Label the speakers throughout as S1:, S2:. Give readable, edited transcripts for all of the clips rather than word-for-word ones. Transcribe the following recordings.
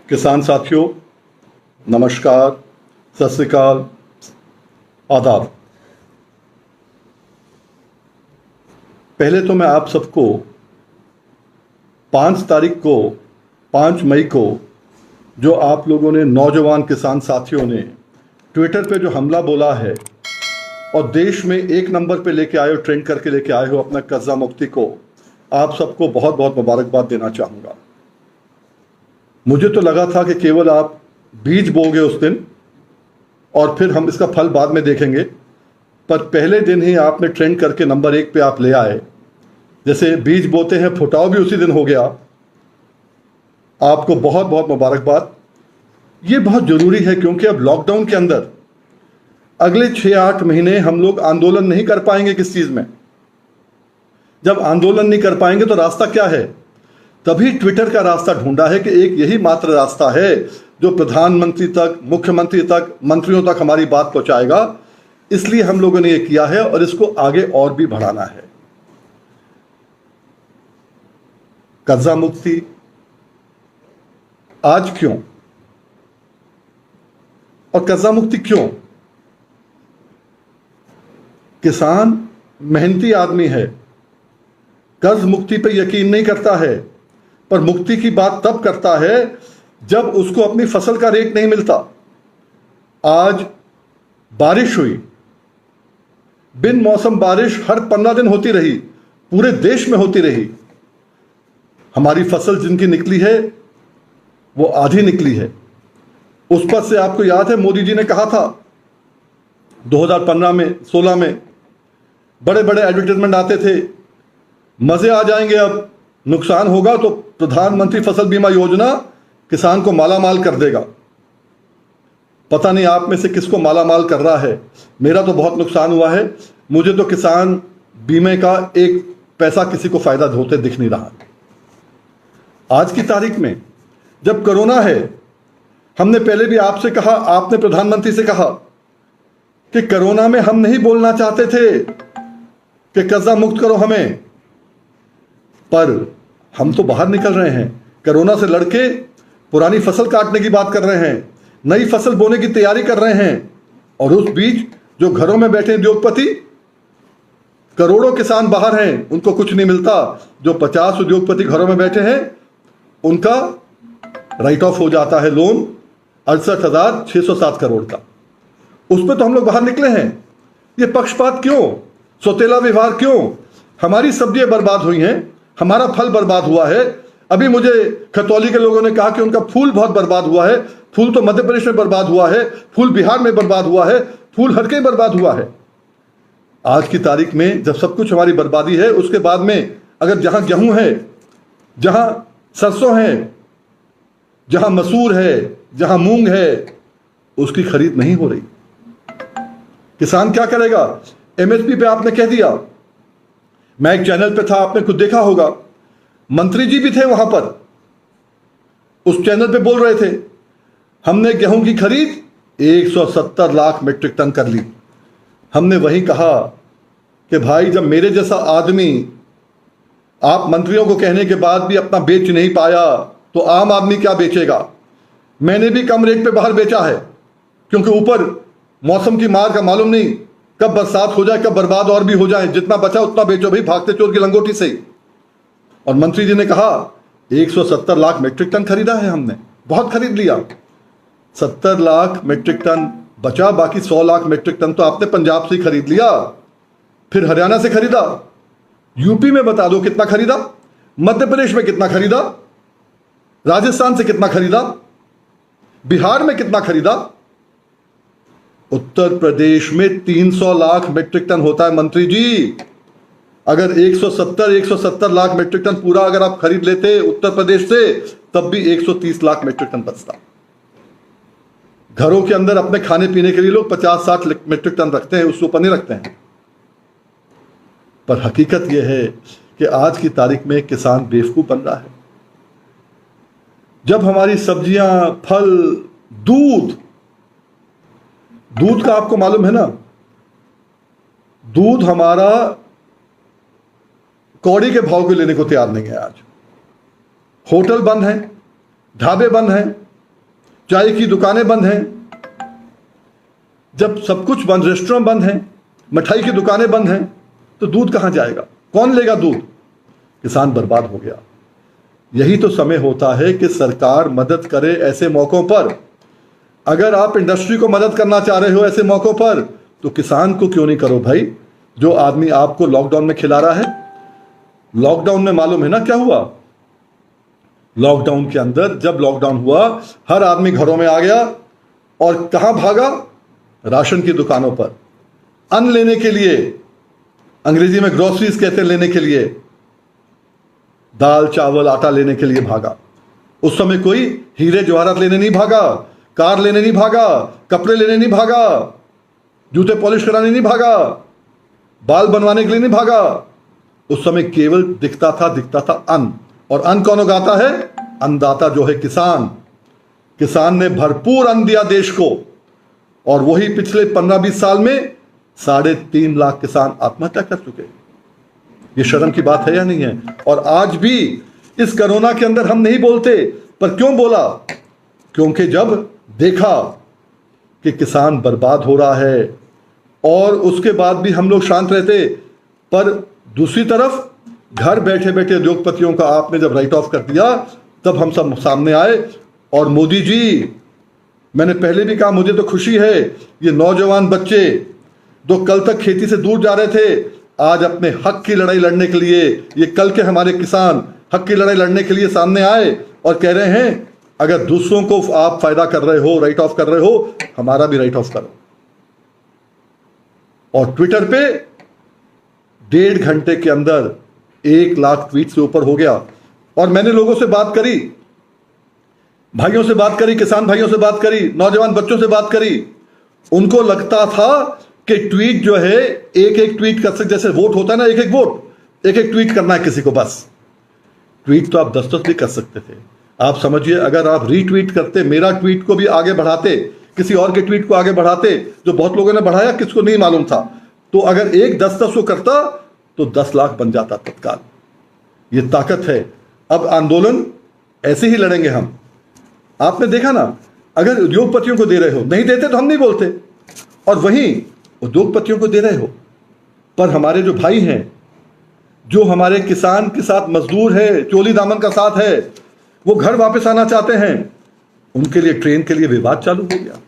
S1: किसान साथियों, नमस्कार, सत श्री अकाल, आदाब। पहले तो मैं आप सबको 5 मई को जो आप लोगों ने, नौजवान किसान साथियों ने ट्विटर पे जो हमला बोला है और देश में 1 नंबर पे लेके आए हो, ट्रेंड करके लेके आए हो अपना कर्जा मुक्ति को, आप सबको बहुत बहुत मुबारकबाद देना चाहूँगा। मुझे तो लगा था कि केवल आप बीज बोगे उस दिन और फिर हम इसका फल बाद में देखेंगे, पर पहले दिन ही आपने ट्रेंड करके नंबर 1 पे आप ले आए। जैसे बीज बोते हैं, फुटाव भी उसी दिन हो गया। आपको बहुत बहुत मुबारकबाद। ये बहुत ज़रूरी है क्योंकि अब लॉकडाउन के अंदर अगले 6-8 महीने हम लोग आंदोलन नहीं कर पाएंगे किस चीज़ में। जब आंदोलन नहीं कर पाएंगे तो रास्ता क्या है? तभी ट्विटर का रास्ता ढूंढा है कि एक यही मात्र रास्ता है जो प्रधानमंत्री तक, मुख्यमंत्री तक, मंत्रियों तक हमारी बात पहुंचाएगा। इसलिए हम लोगों ने ये किया है और इसको आगे और भी बढ़ाना है। कर्जा मुक्ति आज क्यों और कर्जा मुक्ति क्यों? किसान मेहनती आदमी है, कर्ज मुक्ति पे यकीन नहीं करता है, पर मुक्ति की बात तब करता है जब उसको अपनी फसल का रेट नहीं मिलता। आज बारिश हुई, बिन मौसम बारिश हर 15 दिन होती रही, पूरे देश में होती रही। हमारी फसल जिनकी निकली है वो आधी निकली है। उस पर से आपको याद है मोदी जी ने कहा था 2015 में, 16 में बड़े बड़े एडवर्टाइजमेंट आते थे, मजे आ जाएंगे, अब नुकसान होगा तो प्रधानमंत्री फसल बीमा योजना किसान को मालामाल कर देगा। पता नहीं आप में से किसको मालामाल कर रहा है। मेरा तो बहुत नुकसान हुआ है। मुझे तो किसान बीमे का एक पैसा किसी को फायदा होते दिख नहीं रहा। आज की तारीख में जब कोरोना है, हमने पहले भी आपसे कहा, आपने प्रधानमंत्री से कहा कि कोरोना में हम नहीं बोलना चाहते थे कि कर्जा मुक्त करो हमें, पर हम तो बाहर निकल रहे हैं। कोरोना से लड़के पुरानी फसल काटने की बात कर रहे हैं, नई फसल बोने की तैयारी कर रहे हैं, और उस बीच जो घरों में बैठे उद्योगपति, करोड़ों किसान बाहर हैं, उनको कुछ नहीं मिलता। जो 50 उद्योगपति घरों में बैठे हैं उनका राइट ऑफ हो जाता है लोन 68,607 करोड़ का। उस पर तो हम लोग बाहर निकले हैं। ये पक्षपात क्यों? सौतेला व्यवहार क्यों? हमारी सब्जियां बर्बाद हुई हैं, हमारा फल बर्बाद हुआ है। अभी मुझे खतौली के लोगों ने कहा कि उनका फूल बहुत बर्बाद हुआ है। फूल तो मध्य प्रदेश में बर्बाद हुआ है, फूल बिहार में बर्बाद हुआ है, फूल हर कहीं बर्बाद हुआ है। आज की तारीख में जब सब कुछ हमारी बर्बादी है, उसके बाद में अगर जहां गेहूं है, जहां सरसों है, जहां मसूर है, जहां मूंग है, उसकी खरीद नहीं हो रही, किसान क्या करेगा? एमएसपी पे आपने कह दिया। मैं एक चैनल पे था, आपने खुद देखा होगा, मंत्री जी भी थे वहां पर, उस चैनल पे बोल रहे थे हमने गेहूं की खरीद 170 लाख मीट्रिक टन कर ली। हमने वही कहा कि भाई, जब मेरे जैसा आदमी आप मंत्रियों को कहने के बाद भी अपना बेच नहीं पाया तो आम आदमी क्या बेचेगा? मैंने भी कम रेट पे बाहर बेचा है, क्योंकि ऊपर मौसम की मार का मालूम नहीं, कब बरसात हो जाए, कब बर्बाद और भी हो जाए। जितना बचा उतना बेचो भाई, भागते चोर की लंगोटी से ही। और मंत्री जी ने कहा 170 लाख मीट्रिक टन खरीदा है हमने, बहुत खरीद लिया। 70 लाख मीट्रिक टन बचा, बाकी 100 लाख मीट्रिक टन तो आपने पंजाब से ही खरीद लिया, फिर हरियाणा से खरीदा, यूपी में बता दो कितना खरीदा, मध्य प्रदेश में कितना खरीदा, राजस्थान से कितना खरीदा, बिहार में कितना खरीदा। उत्तर प्रदेश में 300 लाख मीट्रिक टन होता है मंत्री जी। अगर 170 लाख मीट्रिक टन पूरा अगर आप खरीद लेते उत्तर प्रदेश से, तब भी 130 लाख मीट्रिक टन बचता। घरों के अंदर अपने खाने पीने के लिए लोग 50-60 मीट्रिक टन रखते हैं, उससे ऊपर नहीं रखते हैं। पर हकीकत यह है कि आज की तारीख में किसान बेवकूफ बन रहा है। जब हमारी सब्जियां, फल, दूध का आपको मालूम है ना, दूध हमारा कौड़ी के भाव को लेने को तैयार नहीं है। आज होटल बंद हैं, ढाबे बंद हैं, चाय की दुकानें बंद हैं, जब सब कुछ बंद, रेस्टोरेंट बंद हैं, मिठाई की दुकानें बंद हैं, तो दूध कहां जाएगा? कौन लेगा दूध? किसान बर्बाद हो गया। यही तो समय होता है कि सरकार मदद करे ऐसे मौकों पर। अगर आप इंडस्ट्री को मदद करना चाह रहे हो ऐसे मौकों पर, तो किसान को क्यों नहीं करो भाई? जो आदमी आपको लॉकडाउन में खिला रहा है, लॉकडाउन में मालूम है ना क्या हुआ? लॉकडाउन के अंदर जब लॉकडाउन हुआ, हर आदमी घरों में आ गया और कहां भागा? राशन की दुकानों पर अन्न लेने के लिए, अंग्रेजी में ग्रोसरीज कहते हैं, लेने के लिए, दाल चावल आटा लेने के लिए भागा। उस समय कोई हीरे जवाहरात लेने नहीं भागा, कार लेने नहीं भागा, कपड़े लेने नहीं भागा, जूते पॉलिश कराने नहीं भागा, बाल बनवाने के लिए नहीं भागा। उस समय केवल दिखता था अन्न। और अन्न कौन उगाता है? अन्नदाता जो है किसान। किसान ने भरपूर अन्न दिया देश को, और वही पिछले 15-20 साल में 3.5 लाख किसान आत्महत्या कर चुके। ये शर्म की बात है या नहीं है? और आज भी इस कोरोना के अंदर हम नहीं बोलते, पर क्यों बोला? क्योंकि जब देखा कि किसान बर्बाद हो रहा है, और उसके बाद भी हम लोग शांत रहते। पर दूसरी तरफ घर बैठे बैठे उद्योगपतियों का आपने जब राइट ऑफ कर दिया, तब हम सब सामने आए। और मोदी जी, मैंने पहले भी कहा, मुझे तो खुशी है, ये नौजवान बच्चे जो कल तक खेती से दूर जा रहे थे, आज अपने हक की लड़ाई लड़ने के लिए, ये कल के हमारे किसान हक की लड़ाई लड़ने के लिए सामने आए और कह रहे हैं, अगर दूसरों को आप फायदा कर रहे हो, राइट ऑफ कर रहे हो, हमारा भी राइट ऑफ करो। और ट्विटर पे 1.5 घंटे के अंदर 1 लाख ट्वीट से ऊपर हो गया। और मैंने लोगों से बात करी, भाइयों से बात करी, किसान भाइयों से बात करी, नौजवान बच्चों से बात करी। उनको लगता था कि ट्वीट जो है एक एक ट्वीट कर सकते, जैसे वोट होता है ना, एक एक वोट, एक एक ट्वीट करना है किसी को बस। ट्वीट तो आप 10-10 भी कर सकते थे। आप समझिए, अगर आप रीट्वीट करते, मेरा ट्वीट को भी आगे बढ़ाते, किसी और के ट्वीट को आगे बढ़ाते, जो बहुत लोगों ने बढ़ाया, किसको नहीं मालूम था, तो अगर एक 10-10 को करता तो 10 लाख बन जाता तत्काल। ये ताकत है। अब आंदोलन ऐसे ही लड़ेंगे हम। आपने देखा ना, अगर उद्योगपतियों को दे रहे हो, नहीं देते तो हम नहीं बोलते, और वहीं उद्योगपतियों को दे रहे हो। पर हमारे जो भाई हैं, जो हमारे किसान के साथ मजदूर है, चोली दामन का साथ है, वो घर वापस आना चाहते हैं, उनके लिए ट्रेन के लिए विवाद चालू हो गया।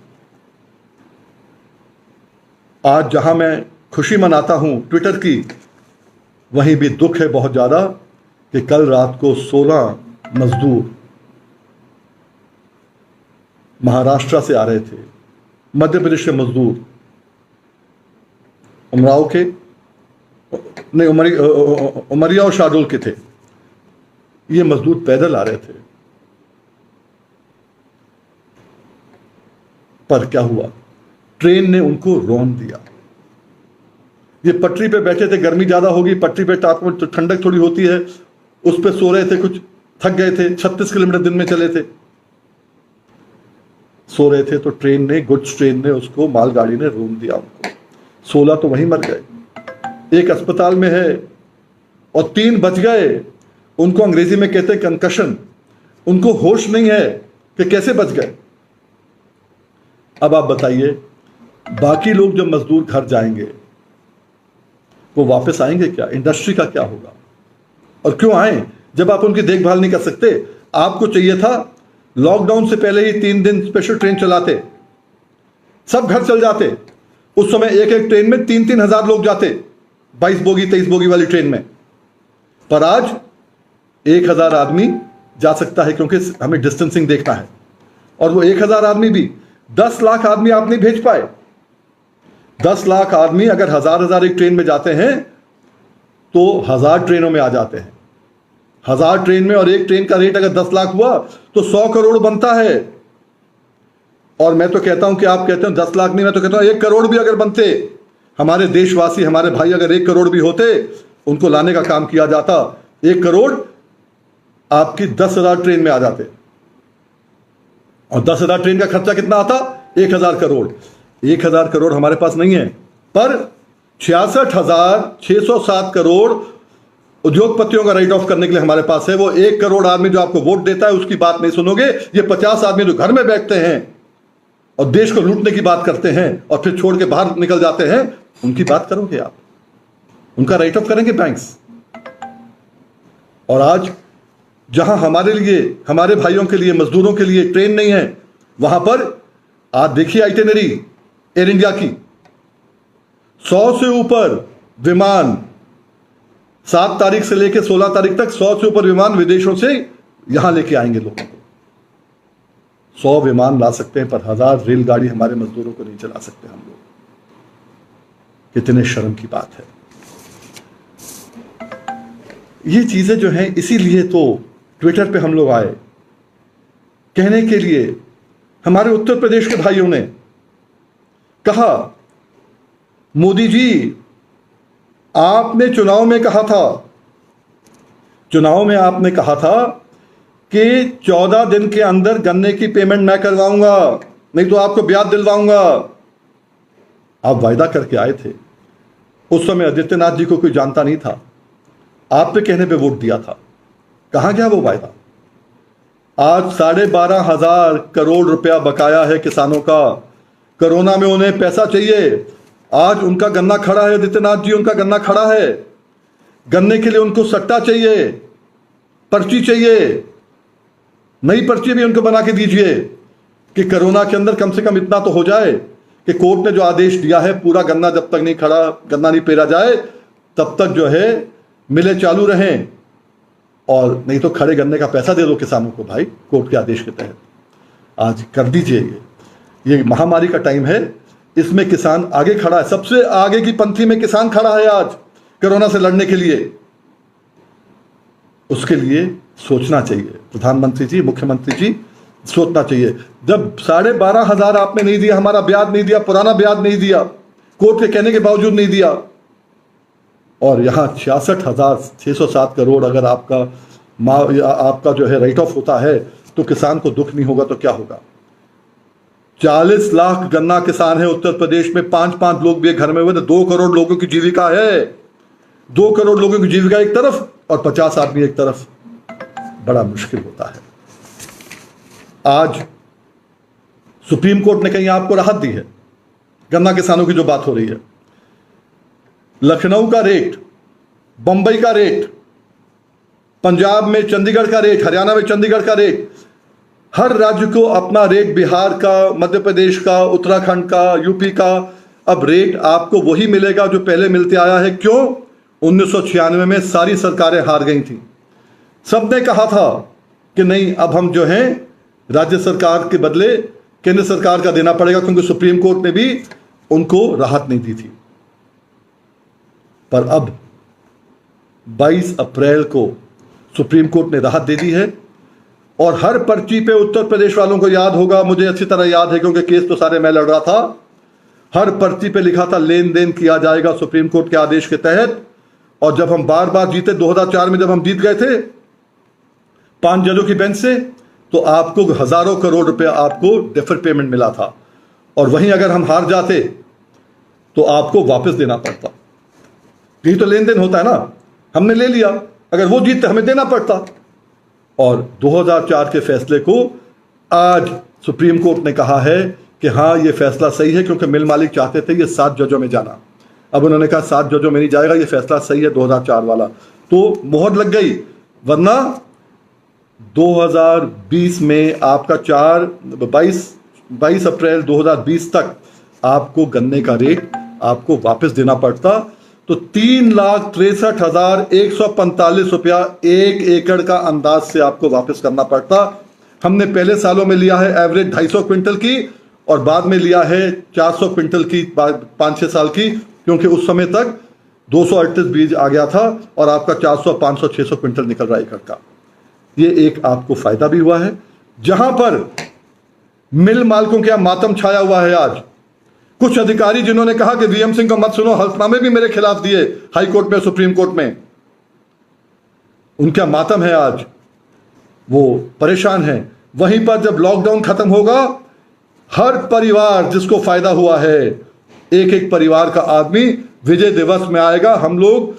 S1: आज जहां मैं खुशी मनाता हूं ट्विटर की, वहीं भी दुख है बहुत ज्यादा कि कल रात को 16 मजदूर महाराष्ट्र से आ रहे थे, मध्य प्रदेश के मजदूर, उमराव के नहीं, उमरिया और शाहडोल के थे। ये मजदूर पैदल आ रहे थे। पर क्या हुआ? ट्रेन ने उनको रौंद दिया। ये पटरी पे बैठे थे, गर्मी ज्यादा होगी, पटरी पे तापमान तो ठंडक थोड़ी होती है, उस पे सो रहे थे, कुछ थक गए थे, 36 किलोमीटर दिन में चले थे, सो रहे थे, तो ट्रेन ने, गुड्स ट्रेन ने उसको, मालगाड़ी ने रौंद दिया उनको। 16 तो वहीं मर गए, एक अस्पताल में है, और 3 बच गए। उनको अंग्रेजी में कहते हैं कंकशन। उनको होश नहीं है कि कैसे बच गए। अब आप बताइए, बाकी लोग जब मजदूर घर जाएंगे, वो वापस आएंगे क्या? इंडस्ट्री का क्या होगा? और क्यों आए जब आप उनकी देखभाल नहीं कर सकते? आपको चाहिए था लॉकडाउन से पहले ही 3 दिन स्पेशल ट्रेन चलाते, सब घर चल जाते। उस समय एक एक ट्रेन में 3-3 हजार लोग जाते, 22 बोगी 23 बोगी वाली ट्रेन में। पर आज 1000 आदमी जा सकता है, क्योंकि हमें डिस्टेंसिंग देखना है। और वो 1000 आदमी भी 10 लाख आदमी आप नहीं भेज पाए। 10 लाख आदमी अगर 1000 एक ट्रेन में जाते हैं, तो 1000 ट्रेनों में आ जाते हैं। 1000 ट्रेन में, और एक ट्रेन का रेट अगर 10 लाख हुआ तो 100 करोड़ बनता है। और मैं तो कहता हूं कि आप कहते हैं 10 लाख नहीं, मैं तो कहता हूं 1 करोड़ भी अगर बनते, हमारे देशवासी, हमारे भाई अगर 1 करोड़ भी होते, उनको लाने का काम किया जाता, 1 करोड़ आपकी 10,000 ट्रेन में आ जाते। और 10,000 ट्रेन का खर्चा कितना आता? 1000 करोड़। 1000 करोड़ हमारे पास नहीं है, पर 66,607 करोड़ उद्योगपतियों का राइट ऑफ करने के लिए हमारे पास है। वो 1 करोड़ आदमी जो आपको वोट देता है उसकी बात नहीं सुनोगे। ये 50 आदमी जो घर में बैठते हैं और देश को लूटने की बात करते हैं और फिर छोड़ के बाहर निकल जाते हैं, उनकी बात करोगे आप? उनका राइट ऑफ करेंगे बैंक्स? और आज जहां हमारे लिए, हमारे भाइयों के लिए, मजदूरों के लिए ट्रेन नहीं है, वहां पर आज देखिए आइटिनरी एयर इंडिया की 100 से ऊपर विमान 7 तारीख से लेकर 16 तारीख तक 100 से ऊपर विमान विदेशों से यहां लेके आएंगे लोगों को। 100 विमान ला सकते हैं पर 1000 रेलगाड़ी हमारे मजदूरों को नहीं चला सकते हम लोग। कितने शर्म की बात है। ये चीजें जो हैं, इसीलिए तो ट्विटर पे हम लोग आए कहने के लिए। हमारे उत्तर प्रदेश के भाइयों ने कहा, मोदी जी आपने चुनाव में कहा था, चुनाव में आपने कहा था कि 14 दिन के अंदर गन्ने की पेमेंट मैं करवाऊंगा, नहीं तो आपको ब्याज दिलवाऊंगा। आप वायदा करके आए थे। उस समय आदित्यनाथ जी को कोई जानता नहीं था, आपके कहने पे वोट दिया था। कहां गया वो वायदा? आज 12,500 करोड़ रुपया बकाया है किसानों का। कोरोना में उन्हें पैसा चाहिए। आज उनका गन्ना खड़ा है, आदित्यनाथ जी उनका गन्ना खड़ा है। गन्ने के लिए उनको सट्टा चाहिए, पर्ची चाहिए। नई पर्ची भी उनको बना के दीजिए कि कोरोना के अंदर कम से कम इतना तो हो जाए कि कोर्ट ने जो आदेश दिया है, पूरा गन्ना जब तक नहीं खड़ा, गन्ना नहीं पेरा जाए, तब तक जो है मिलें चालू रहें। और नहीं तो खड़े गन्ने का पैसा दे दो किसानों को भाई, कोर्ट के आदेश के तहत। आज कर दीजिए। ये महामारी का टाइम है, इसमें किसान आगे खड़ा है। सबसे आगे की पंक्ति में किसान खड़ा है आज कोरोना से लड़ने के लिए। उसके लिए सोचना चाहिए प्रधानमंत्री जी, मुख्यमंत्री जी, सोचना चाहिए। जब 12,500 आपने नहीं दिया, हमारा ब्याज नहीं दिया, पुराना ब्याज नहीं दिया, कोर्ट के कहने के बावजूद नहीं दिया, और यहां 66,607 करोड़ अगर आपका जो है राइट ऑफ होता है तो किसान को दुख नहीं होगा तो क्या होगा? 40 लाख गन्ना किसान है उत्तर प्रदेश में। 5-5 लोग भी घर में हुए तो 2 करोड़ लोगों की जीविका है। 2 करोड़ लोगों की जीविका एक तरफ और 50 आदमी एक तरफ, बड़ा मुश्किल होता है। आज सुप्रीम कोर्ट ने कहीं आपको राहत दी है। गन्ना किसानों की जो बात हो रही है, लखनऊ का रेट, बंबई का रेट, पंजाब में चंडीगढ़ का रेट, हरियाणा में चंडीगढ़ का रेट, हर राज्य को अपना रेट, बिहार का, मध्य प्रदेश का, उत्तराखंड का, यूपी का, अब रेट आपको वही मिलेगा जो पहले मिलते आया है। क्यों? 1996 में सारी सरकारें हार गई थी। सबने कहा था कि नहीं, अब हम जो हैं राज्य सरकार के बदले केंद्र सरकार का देना पड़ेगा, क्योंकि सुप्रीम कोर्ट ने भी उनको राहत नहीं दी थी। पर अब 22 अप्रैल को सुप्रीम कोर्ट ने राहत दे दी है, और हर पर्ची पे उत्तर प्रदेश वालों को याद होगा, मुझे अच्छी तरह याद है क्योंकि केस तो सारे मैं लड़ रहा था, हर पर्ची पे लिखा था लेन देन किया जाएगा सुप्रीम कोर्ट के आदेश के तहत। और जब हम बार बार जीते, 2004 में जब हम जीत गए थे 5 जजों की बेंच से, तो आपको हजारों करोड़ रुपया आपको डेफर पेमेंट मिला था। और वहीं अगर हम हार जाते तो आपको वापस देना पड़ता। यही तो लेन देन होता है ना। हमने ले लिया, अगर वो जीतते हमें देना पड़ता। और 2004 के फैसले को आज सुप्रीम कोर्ट ने कहा है कि हाँ, ये फैसला सही है, क्योंकि मिल मालिक चाहते थे ये 7 जजों में जाना। अब उन्होंने कहा 7 जजों में नहीं जाएगा, ये फैसला सही है 2004 वाला, तो मोहर लग गई। वरना 2020 में आपका 22 अप्रैल 2020 तक आपको गन्ने का रेट आपको वापस देना पड़ता। तो 3,63,145 रुपया 1 एकड़ का अंदाज से आपको वापस करना पड़ता। हमने पहले सालों में लिया है एवरेज 250 क्विंटल की, और बाद में लिया है 400 क्विंटल की 5-6 साल की, क्योंकि उस समय तक 238 बीज आ गया था और आपका 400, 500, 600 क्विंटल निकल रहा है एकड़ का। ये एक आपको फायदा भी हुआ है। जहां पर मिल मालिकों के यहां मातम छाया हुआ है आज, कुछ अधिकारी जिन्होंने कहा कि वीएम सिंह को मत सुनो, हल्फनामे भी मेरे खिलाफ दिए हाई कोर्ट में, सुप्रीम कोर्ट में, उनका मातम है आज, वो परेशान है। वहीं पर जब लॉकडाउन खत्म होगा, हर परिवार जिसको फायदा हुआ है, एक एक परिवार का आदमी विजय दिवस में आएगा। हम लोग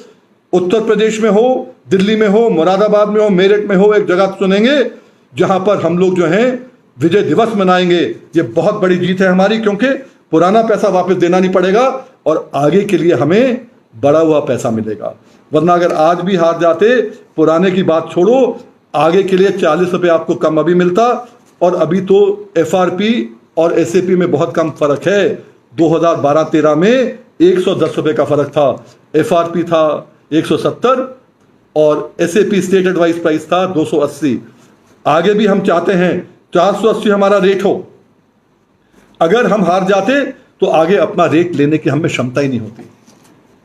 S1: उत्तर प्रदेश में हो, दिल्ली में हो, मुरादाबाद में हो, मेरठ में हो, एक जगह चुनेंगे जहां पर हम लोग जो हैं विजय दिवस मनाएंगे। ये बहुत बड़ी जीत है हमारी, क्योंकि पुराना पैसा वापस देना नहीं पड़ेगा और आगे के लिए हमें बढ़ा हुआ पैसा मिलेगा। वरना अगर आज भी हार जाते, पुराने की बात छोड़ो, आगे के लिए 40 रुपये आपको कम अभी मिलता, और अभी तो FRP और SAP में बहुत कम फर्क है। 2012-13 में 110 रुपये का फर्क था, FRP था 170 और SAP स्टेट एडवाइस प्राइस था 280। आगे भी हम चाहते हैं 480 हमारा रेट हो। अगर हम हार जाते तो आगे अपना रेट लेने की हमें क्षमता ही नहीं होती।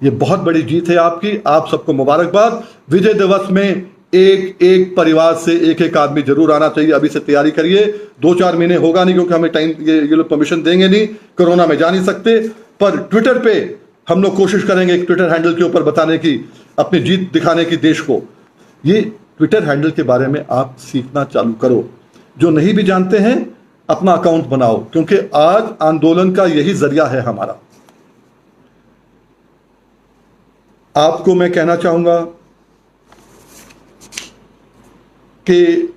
S1: ये बहुत बड़ी जीत है आपकी, आप सबको मुबारकबाद। विजय दिवस में एक एक परिवार से एक एक आदमी जरूर आना चाहिए। अभी से तैयारी करिए, 2-4 महीने होगा नहीं, क्योंकि हमें टाइम ये लोग परमिशन देंगे नहीं, कोरोना में जा नहीं सकते। पर ट्विटर पे हम लोग कोशिश करेंगे एक ट्विटर हैंडल के ऊपर बताने की, अपनी जीत दिखाने की देश को। ये ट्विटर हैंडल के बारे में आप सीखना चालू करो। जो नहीं भी जानते हैं अपना अकाउंट बनाओ, क्योंकि आज आंदोलन का यही जरिया है हमारा। आपको मैं कहना चाहूंगा कि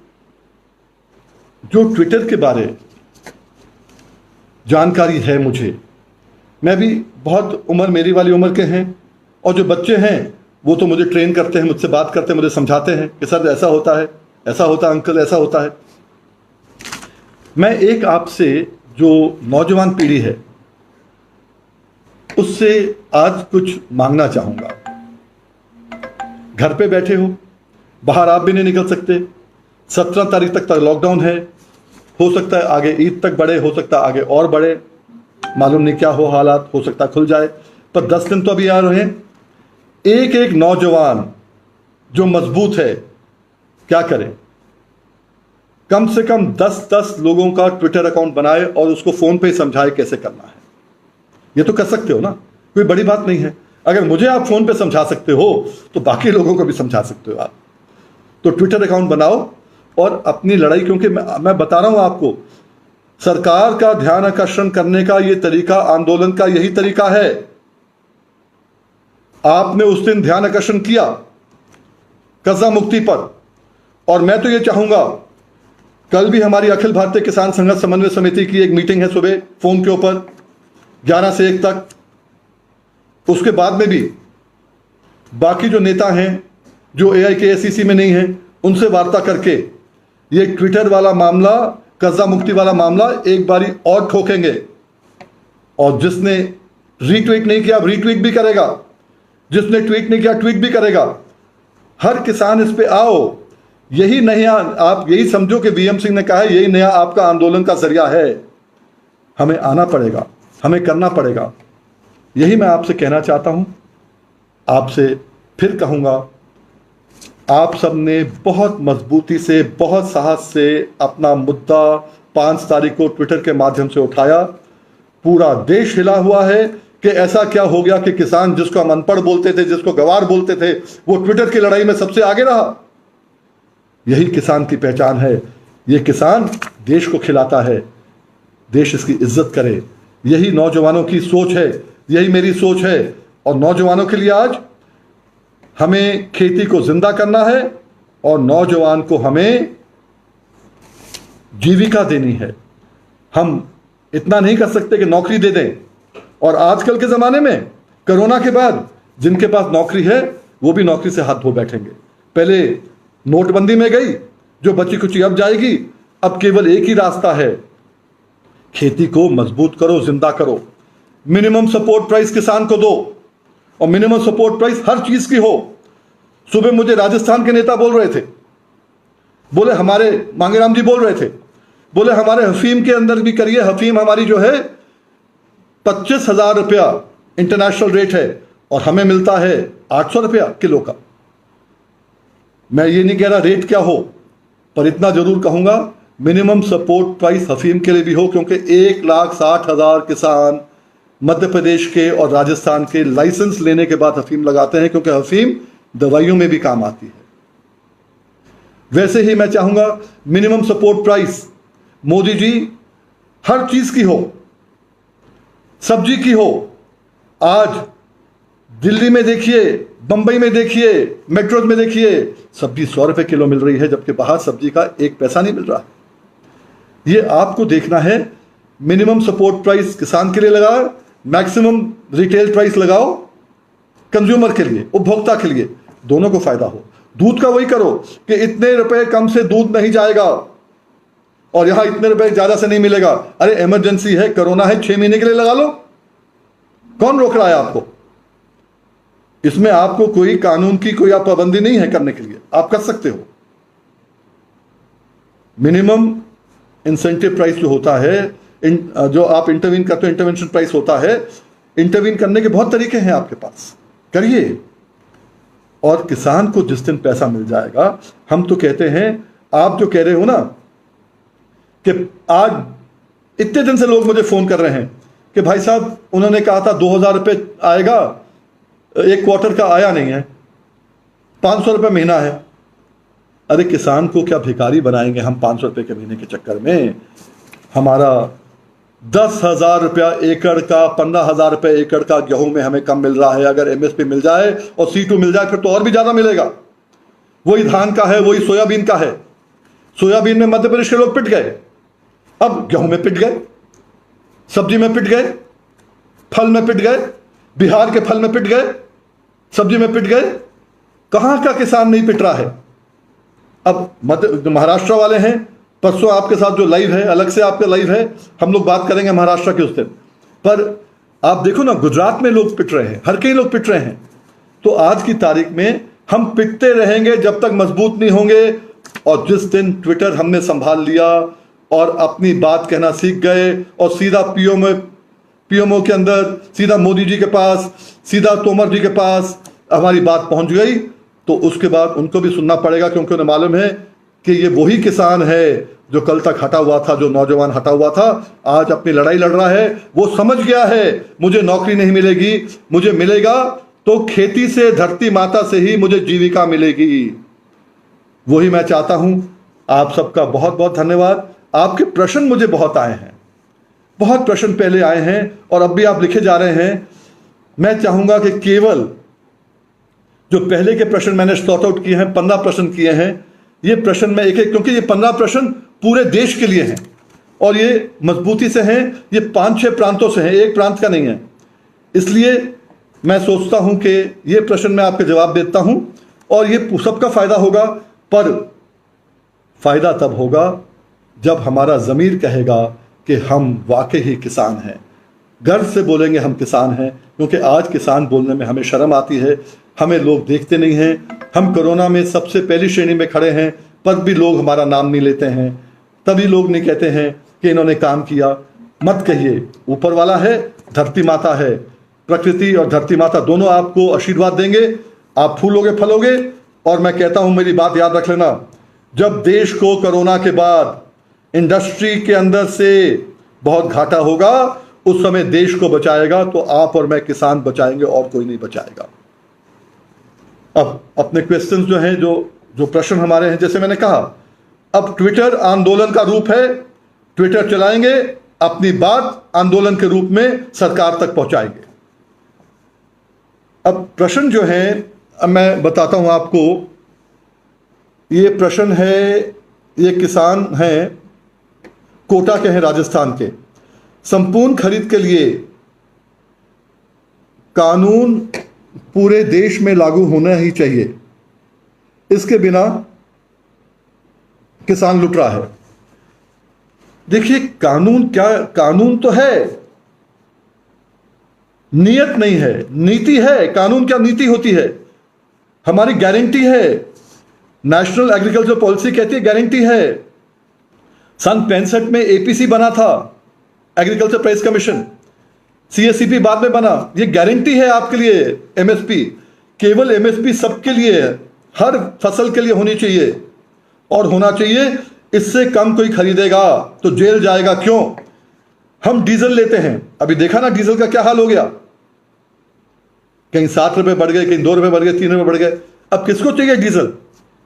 S1: जो ट्विटर के बारे जानकारी है मुझे, मैं भी बहुत उम्र मेरी वाली उम्र के हैं, और जो बच्चे हैं वो तो मुझे ट्रेन करते हैं, मुझसे बात करते हैं, मुझे समझाते हैं कि सर ऐसा होता है, ऐसा होता है अंकल, ऐसा होता है। मैं एक आपसे जो नौजवान पीढ़ी है उससे आज कुछ मांगना चाहूंगा। घर पे बैठे हो, बाहर आप भी नहीं निकल सकते, 17 तारीख तक लॉकडाउन है, हो सकता है आगे ईद तक बढ़े, हो सकता है आगे और बढ़े, मालूम नहीं क्या हो हालात, हो सकता है खुल जाए, पर 10 दिन तो अभी आ रहे हैं। एक एक नौजवान जो मजबूत है क्या करे, कम से कम 10-10 लोगों का ट्विटर अकाउंट बनाए और उसको फोन पे ही समझाए कैसे करना है। ये तो कर सकते हो ना, कोई बड़ी बात नहीं है। अगर मुझे आप फोन पे समझा सकते हो तो बाकी लोगों को भी समझा सकते हो आप। तो ट्विटर अकाउंट बनाओ और अपनी लड़ाई, क्योंकि मैं बता रहा हूं आपको, सरकार का ध्यान आकर्षण करने का ये तरीका, आंदोलन का यही तरीका है। आपने उस दिन ध्यान आकर्षण किया कर्जा मुक्ति पर, और मैं तो ये चाहूंगा, कल भी हमारी अखिल भारतीय किसान संघर्ष समन्वय समिति की एक मीटिंग है सुबह फोन के ऊपर 11 से 1 तक। उसके बाद में भी बाकी जो नेता हैं जो AIKACC में नहीं हैं, उनसे वार्ता करके ये ट्विटर वाला मामला, कर्जा मुक्ति वाला मामला एक बारी और ठोकेंगे। और जिसने रीट्वीट नहीं किया रीट्वीट भी करेगा, जिसने ट्वीट नहीं किया ट्वीट भी करेगा। हर किसान इस पे आओ। यही नया, आप यही समझो कि VM सिंह ने कहा है, यही नया आपका आंदोलन का जरिया है। हमें आना पड़ेगा, हमें करना पड़ेगा। यही मैं आपसे कहना चाहता हूं। आपसे फिर कहूंगा, आप सब ने बहुत मजबूती से, बहुत साहस से अपना मुद्दा 5 तारीख को ट्विटर के माध्यम से उठाया। पूरा देश हिला हुआ है कि ऐसा क्या हो गया कि किसान, जिसको हम अनपढ़ बोलते थे, जिसको गवार बोलते थे, वो ट्विटर की लड़ाई में सबसे आगे रहा। यही किसान की पहचान है। ये किसान देश को खिलाता है, देश इसकी इज्जत करे। यही नौजवानों की सोच है, यही मेरी सोच है। और नौजवानों के लिए आज हमें खेती को जिंदा करना है और नौजवान को हमें जीविका देनी है। हम इतना नहीं कर सकते कि नौकरी दे दें। और आजकल के ज़माने में कोरोना के बाद जिनके पास नौकरी है वो भी नौकरी से हाथ धो बैठेंगे। पहले नोटबंदी में गई, जो बची कुची अब जाएगी। अब केवल एक ही रास्ता है, खेती को मजबूत करो, जिंदा करो। मिनिमम सपोर्ट प्राइस किसान को दो, और मिनिमम सपोर्ट प्राइस हर चीज की हो। सुबह मुझे राजस्थान के नेता बोल रहे थे, बोले हमारे मांगेराम जी बोल रहे थे, बोले हमारे हफीम के अंदर भी करिए। हफीम हमारी जो है 25,000 रुपया इंटरनेशनल रेट है और हमें मिलता है 800 रुपया किलो का। मैं ये नहीं कह रहा रेट क्या हो, पर इतना जरूर कहूंगा मिनिमम सपोर्ट प्राइस हफीम के लिए भी हो, क्योंकि 1,60,000 किसान मध्य प्रदेश के और राजस्थान के लाइसेंस लेने के बाद हफीम लगाते हैं, क्योंकि हफीम दवाइयों में भी काम आती है। वैसे ही मैं चाहूंगा minimum support price Modi ji हर चीज की हो, सब्जी की हो। आज दिल्ली में देखिए बंबई में देखिए, मेट्रोज में देखिए, सब्जी 100 रुपए किलो मिल रही है, जबकि बाहर सब्जी का 1 पैसा नहीं मिल रहा। ये आपको देखना है। मिनिमम सपोर्ट प्राइस किसान के लिए लगाओ, मैक्सिमम रिटेल प्राइस लगाओ कंज्यूमर के लिए, उपभोक्ता के लिए, दोनों को फायदा हो। दूध का वही करो कि इतने रुपए कम से दूध नहीं जाएगा और यहां इतने रुपए ज्यादा से नहीं मिलेगा। अरे इमरजेंसी है, कोरोना है, 6 महीने के लिए लगा लो, कौन रोक रहा है आपको? इसमें आपको कोई कानून की कोई आप पाबंदी नहीं है करने के लिए, आप कर सकते हो। मिनिमम इंसेंटिव प्राइस जो होता है, जो आप इंटरवीन करते हो, इंटरवेंशन प्राइस होता है। इंटरवीन करने के बहुत तरीके हैं आपके पास, करिए। और किसान को जिस दिन पैसा मिल जाएगा, हम तो कहते हैं, आप जो कह रहे हो ना कि आज इतने दिन से लोग मुझे फोन कर रहे हैं कि भाई साहब उन्होंने कहा था 2000 रुपये आएगा, 1 क्वार्टर का आया नहीं है, 500 रुपये महीना है। अरे किसान को क्या भिखारी बनाएंगे हम 500 रुपये के महीने के चक्कर में? हमारा 10,000 रुपया एकड़ का, 15,000 रुपये एकड़ का गेहूं में हमें कम मिल रहा है। अगर एमएसपी मिल जाए और C2 मिल जाए फिर तो और भी ज्यादा मिलेगा। वही धान का है, वही सोयाबीन का है। सोयाबीन में मध्य प्रदेश के लोग पिट गए, अब गेहूं में पिट गए, सब्जी में पिट गए, फल में पिट गए, बिहार के फल में पिट गए, सब्जी में पिट गए। कहां का किसान नहीं पिट रहा है? अब महाराष्ट्र वाले हैं, परसों आपके साथ जो लाइव है, अलग से आपका लाइव है, हम लोग बात करेंगे महाराष्ट्र के उस दिन। पर आप देखो ना, गुजरात में लोग पिट रहे हैं, हर कई लोग पिट रहे हैं। तो आज की तारीख में हम पिटते रहेंगे जब तक मजबूत नहीं होंगे। और जिस दिन ट्विटर हमने संभाल लिया और अपनी बात कहना सीख गए और सीधा पीएमओ के अंदर, सीधा मोदी जी के पास, सीधा तोमर जी के पास हमारी बात पहुंच गई, तो उसके बाद उनको भी सुनना पड़ेगा, क्योंकि उन्हें मालूम है कि ये वही किसान है जो कल तक हटा हुआ था, जो नौजवान हटा हुआ था, आज अपनी लड़ाई लड़ रहा है। वो समझ गया है मुझे नौकरी नहीं मिलेगी, मुझे मिलेगा तो खेती से, धरती माता से ही मुझे जीविका मिलेगी। वही मैं चाहता हूं। आप सबका बहुत बहुत धन्यवाद। आपके प्रश्न मुझे बहुत आए हैं, बहुत प्रश्न पहले आए हैं और अब भी आप लिखे जा रहे हैं। मैं चाहूंगा कि केवल जो पहले के प्रश्न मैंने सॉर्ट आउट किए हैं, 15 प्रश्न किए हैं, ये प्रश्न मैं एक एक, क्योंकि ये 15 प्रश्न पूरे देश के लिए हैं और ये मजबूती से हैं, ये 5-6 प्रांतों से हैं, एक प्रांत का नहीं है। इसलिए मैं सोचता हूं कि ये प्रश्न मैं आपके जवाब देता हूं और ये सबका फायदा होगा। पर फायदा तब होगा जब हमारा ज़मीर कहेगा कि हम वाकई ही किसान हैं, गर्व से बोलेंगे हम किसान हैं। क्योंकि आज किसान बोलने में हमें शर्म आती है, हमें लोग देखते नहीं हैं। हम कोरोना में सबसे पहली श्रेणी में खड़े हैं, पर भी लोग हमारा नाम नहीं लेते हैं। तभी लोग नहीं कहते हैं कि इन्होंने काम किया। मत कहिए, ऊपर वाला है, धरती माता है, प्रकृति और धरती माता दोनों आपको आशीर्वाद देंगे, आप फूलोगे फलोगे। और मैं कहता हूं, मेरी बात याद रख लेना, जब देश को कोरोना के बाद इंडस्ट्री के अंदर से बहुत घाटा होगा, उस समय देश को बचाएगा तो आप और मैं किसान बचाएंगे और कोई नहीं बचाएगा। अब अपने क्वेश्चंस जो हैं, जो प्रश्न हमारे हैं, जैसे मैंने कहा, अब ट्विटर आंदोलन का रूप है। ट्विटर चलाएंगे, अपनी बात आंदोलन के रूप में सरकार तक पहुंचाएंगे। अब प्रश्न जो है, अब मैं बताता हूं आपको। ये प्रश्न है, ये किसान हैं, कोटा के हैं, राजस्थान के। संपूर्ण खरीद के लिए कानून पूरे देश में लागू होना ही चाहिए, इसके बिना किसान लुट रहा है। देखिए, कानून क्या, कानून तो है, नियत नहीं है, नीति है। कानून क्या, नीति होती है, हमारी गारंटी है। नेशनल एग्रीकल्चर पॉलिसी कहती है गारंटी है। सन 65 में एपीसी बना था, एग्रीकल्चर प्राइस कमीशन, सीएससीपी बाद में बना। ये गारंटी है आपके लिए। एमएसपी, केवल एमएसपी सबके लिए, हर फसल के लिए होनी चाहिए और होना चाहिए। इससे कम कोई खरीदेगा तो जेल जाएगा। क्यों? हम डीजल लेते हैं, अभी देखा ना डीजल का क्या हाल हो गया, कहीं 7 रुपए बढ़ गए, कहीं 2 रुपए बढ़ गए, 3 रुपए बढ़ गए। अब किसको चाहिए डीजल?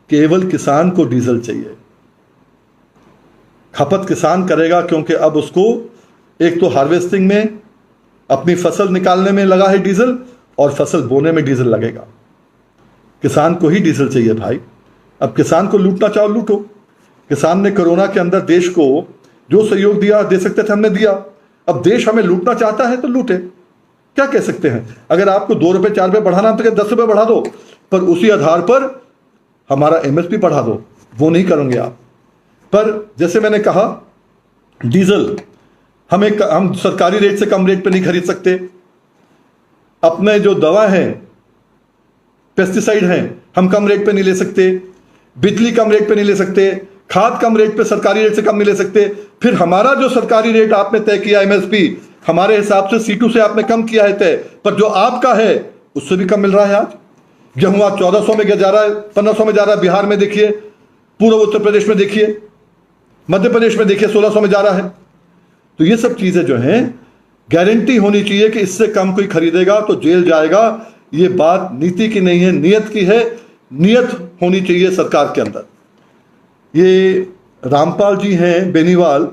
S1: केवल किसान को डीजल चाहिए। खपत किसान करेगा, क्योंकि अब उसको एक तो हार्वेस्टिंग में, अपनी फसल निकालने में लगा है डीजल, और फसल बोने में डीजल लगेगा। किसान को ही डीजल चाहिए भाई। अब किसान को लूटना चाहो लूटो। किसान ने कोरोना के अंदर देश को जो सहयोग दिया, दे सकते थे, हमने दिया। अब देश हमें लूटना चाहता है तो लूटे, क्या कह सकते हैं। अगर आपको 2 रुपए 4 रुपए बढ़ाना तो 10 रुपए बढ़ा दो, पर उसी आधार पर हमारा एमएसपी बढ़ा दो। वो नहीं करेंगे आप। पर जैसे मैंने कहा, डीजल हम सरकारी रेट से कम रेट पे नहीं खरीद सकते। अपने जो दवा है, पेस्टिसाइड हैं, हम कम रेट पे नहीं ले सकते। बिजली कम रेट पे नहीं ले सकते। खाद कम रेट पे, सरकारी रेट से कम नहीं ले सकते। फिर हमारा जो सरकारी रेट आपने तय किया एमएसपी, हमारे हिसाब से सीटू से आपने कम किया है तय, पर जो आपका है उससे भी कम मिल रहा है। आज गेहूं आज 1400 में जा रहा है, 1500 में जा रहा है। बिहार में देखिए, पूर्व उत्तर प्रदेश में देखिए, मध्य प्रदेश में देखिए 1600 में जा रहा है। तो ये सब चीजें जो हैं, गारंटी होनी चाहिए कि इससे कम कोई खरीदेगा तो जेल जाएगा। ये बात नीति की नहीं है, नियत की है। नियत होनी चाहिए सरकार के अंदर। ये रामपाल जी हैं बेनीवाल,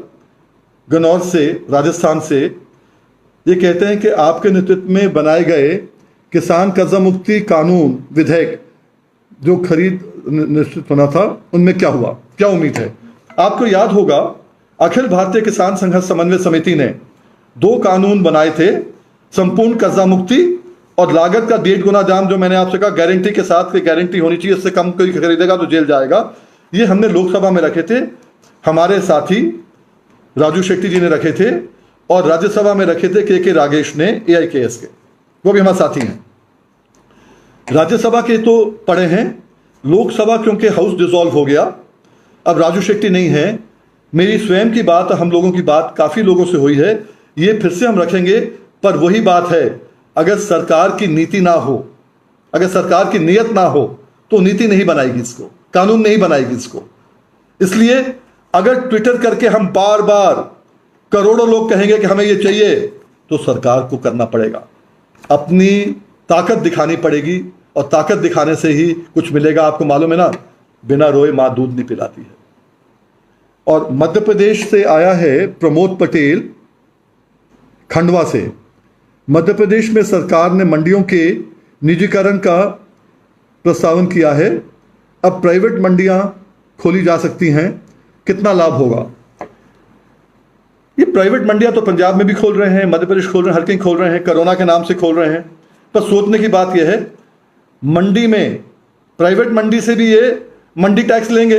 S1: गन्नौर से, राजस्थान से। ये कहते हैं कि आपके नेतृत्व में बनाए गए किसान कर्जा मुक्ति कानून विधेयक जो खरीद निश्चित होना था, उनमें क्या हुआ, क्या उम्मीद है। आपको याद होगा, अखिल भारतीय किसान संघर्ष समन्वय समिति ने 2 कानून बनाए थे, संपूर्ण कर्जा मुक्ति और लागत का 1.5 गुना दाम, जो मैंने आपसे कहा गारंटी के साथ, कि गारंटी होनी चाहिए, इससे कम कोई खरीदेगा तो जेल जाएगा। ये हमने लोकसभा में रखे थे, हमारे साथी राजू शेट्टी जी ने रखे थे, और राज्यसभा में रखे थे के रागेश ने, AIKS के, वो भी हमारे साथी हैं। राज्यसभा के तो पड़े हैं, लोकसभा क्योंकि हाउस डिसॉल्व हो गया, अब राजू शेट्टी नहीं है। मेरी स्वयं की बात, हम लोगों की बात काफी लोगों से हुई है, ये फिर से हम रखेंगे। पर वही बात है, अगर सरकार की नीति ना हो, अगर सरकार की नीयत ना हो, तो नीति नहीं बनाएगी इसको, कानून नहीं बनाएगी इसको। इसलिए अगर ट्विटर करके हम बार बार करोड़ों लोग कहेंगे कि हमें ये चाहिए, तो सरकार को करना पड़ेगा, अपनी ताकत दिखानी पड़ेगी, और ताकत दिखाने से ही कुछ मिलेगा। आपको मालूम है ना, बिना रोए मां दूध नहीं पिलाती है। और मध्य प्रदेश से आया है प्रमोद पटेल, खंडवा से। मध्य प्रदेश में सरकार ने मंडियों के निजीकरण का प्रस्तावन किया है। अब प्राइवेट मंडियां खोली जा सकती हैं, कितना लाभ होगा। ये प्राइवेट मंडियां तो पंजाब में भी खोल रहे हैं, मध्य प्रदेश खोल रहे हैं, हर कहीं खोल रहे हैं, कोरोना के नाम से खोल रहे हैं। पर सोचने की बात यह है, मंडी में, प्राइवेट मंडी से भी ये मंडी टैक्स लेंगे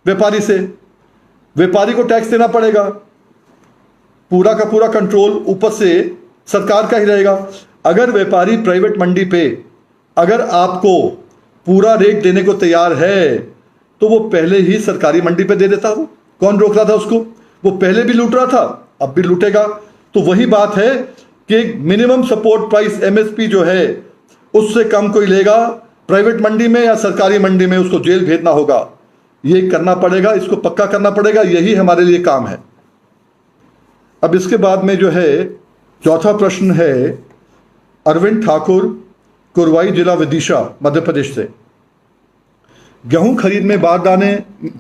S1: व्यापारी से, व्यापारी को टैक्स देना पड़ेगा, पूरा का पूरा कंट्रोल ऊपर से सरकार का ही रहेगा। अगर व्यापारी प्राइवेट मंडी पे अगर आपको पूरा रेट देने को तैयार है, तो वो पहले ही सरकारी मंडी पे दे देता। हो कौन रोक रहा था उसको, वो पहले भी लूट रहा था, अब भी लूटेगा। तो वही बात है कि मिनिमम सपोर्ट प्राइस MSP जो है, उससे कम कोई लेगा प्राइवेट मंडी में या सरकारी मंडी में, उसको जेल भेजना होगा। ये करना पड़ेगा, इसको पक्का करना पड़ेगा, यही हमारे लिए काम है। अब इसके बाद में जो है, चौथा प्रश्न है अरविंद ठाकुर, कुरवाई, जिला विदिशा, मध्य प्रदेश से। गेहूं खरीद में बारदाने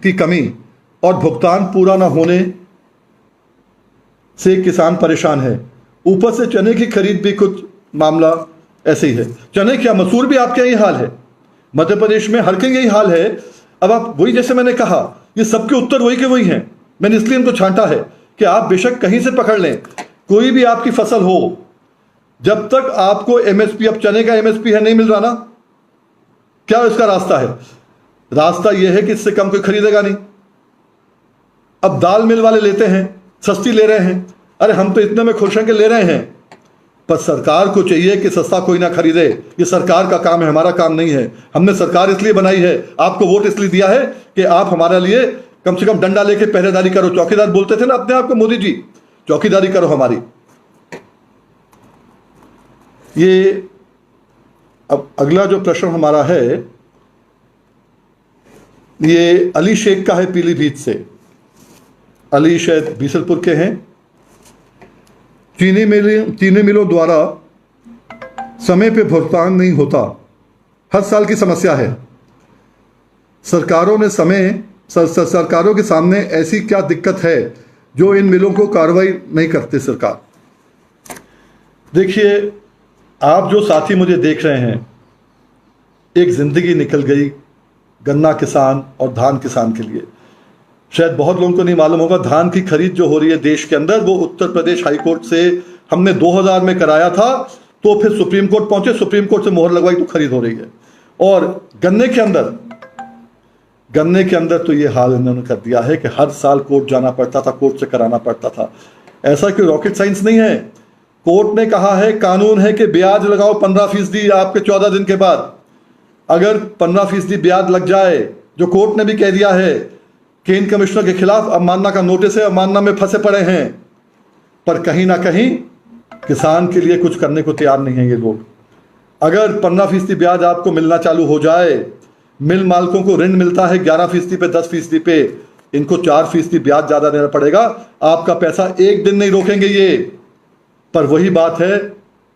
S1: की कमी और भुगतान पूरा न होने से किसान परेशान है। ऊपर से चने की खरीद भी कुछ मामला ऐसे ही है। चने क्या, मसूर भी आपके यही हाल है, मध्य प्रदेश में हर कहीं यही हाल है। अब आप वही, जैसे मैंने कहा, ये सबके उत्तर वही के वही हैं। मैंने इसलिए इनको छांटा है कि आप बेशक कहीं से पकड़ लें, कोई भी आपकी फसल हो, जब तक आपको MSP, अब चने का MSP है, नहीं मिल रहा ना, क्या इसका रास्ता है? रास्ता यह है कि इससे कम कोई खरीदेगा नहीं। अब दाल मिल वाले लेते हैं, सस्ती ले रहे हैं, अरे हम तो इतने में खुश हैं कि ले रहे हैं, पर सरकार को चाहिए कि सस्ता कोई ना खरीदे। ये सरकार का काम है, हमारा काम नहीं है। हमने सरकार इसलिए बनाई है, आपको वोट इसलिए दिया है कि आप हमारे लिए कम से कम डंडा लेके पहरेदारी करो। चौकीदार बोलते थे ना अपने आप को मोदी जी, चौकीदारी करो हमारी। ये अब अगला जो प्रश्न हमारा है, ये अली शेख का है, पीलीभीत से। अली शायद बीसलपुर के हैं। चीनी मिलों द्वारा समय पे भुगतान नहीं होता, हर साल की समस्या है। सरकारों के सामने ऐसी क्या दिक्कत है जो इन मिलों को कार्रवाई नहीं करते सरकार? देखिए, आप जो साथी मुझे देख रहे हैं, एक जिंदगी निकल गई गन्ना किसान और धान किसान के लिए। शायद बहुत लोगों को नहीं मालूम होगा, धान की खरीद जो हो रही है देश के अंदर, वो उत्तर प्रदेश हाईकोर्ट से हमने 2000 में कराया था, तो फिर सुप्रीम कोर्ट पहुंचे, सुप्रीम कोर्ट से मोहर लगवाई तो खरीद हो रही है। और गन्ने के अंदर तो ये हाल इन्होंने कर दिया है कि हर साल कोर्ट जाना पड़ता था, कोर्ट से कराना पड़ता था। ऐसा कोई रॉकेट साइंस नहीं है। कोर्ट ने कहा है, कानून है कि ब्याज लगाओ 15% आपके 14 दिन के बाद। अगर 15% ब्याज लग जाए, जो कोर्ट ने भी कह दिया है, केन कमिश्नर के खिलाफ अवमानना का नोटिस है, अवमानना में फंसे पड़े हैं, पर कहीं ना कहीं किसान के लिए कुछ करने को तैयार नहीं है ये लोग। अगर 15% ब्याज आपको मिलना चालू हो जाए, मिल मालिकों को ऋण मिलता है 11% पे, 10% पे, इनको 4% ब्याज ज्यादा देना पड़ेगा। आपका पैसा एक दिन नहीं रोकेंगे ये, पर वही बात है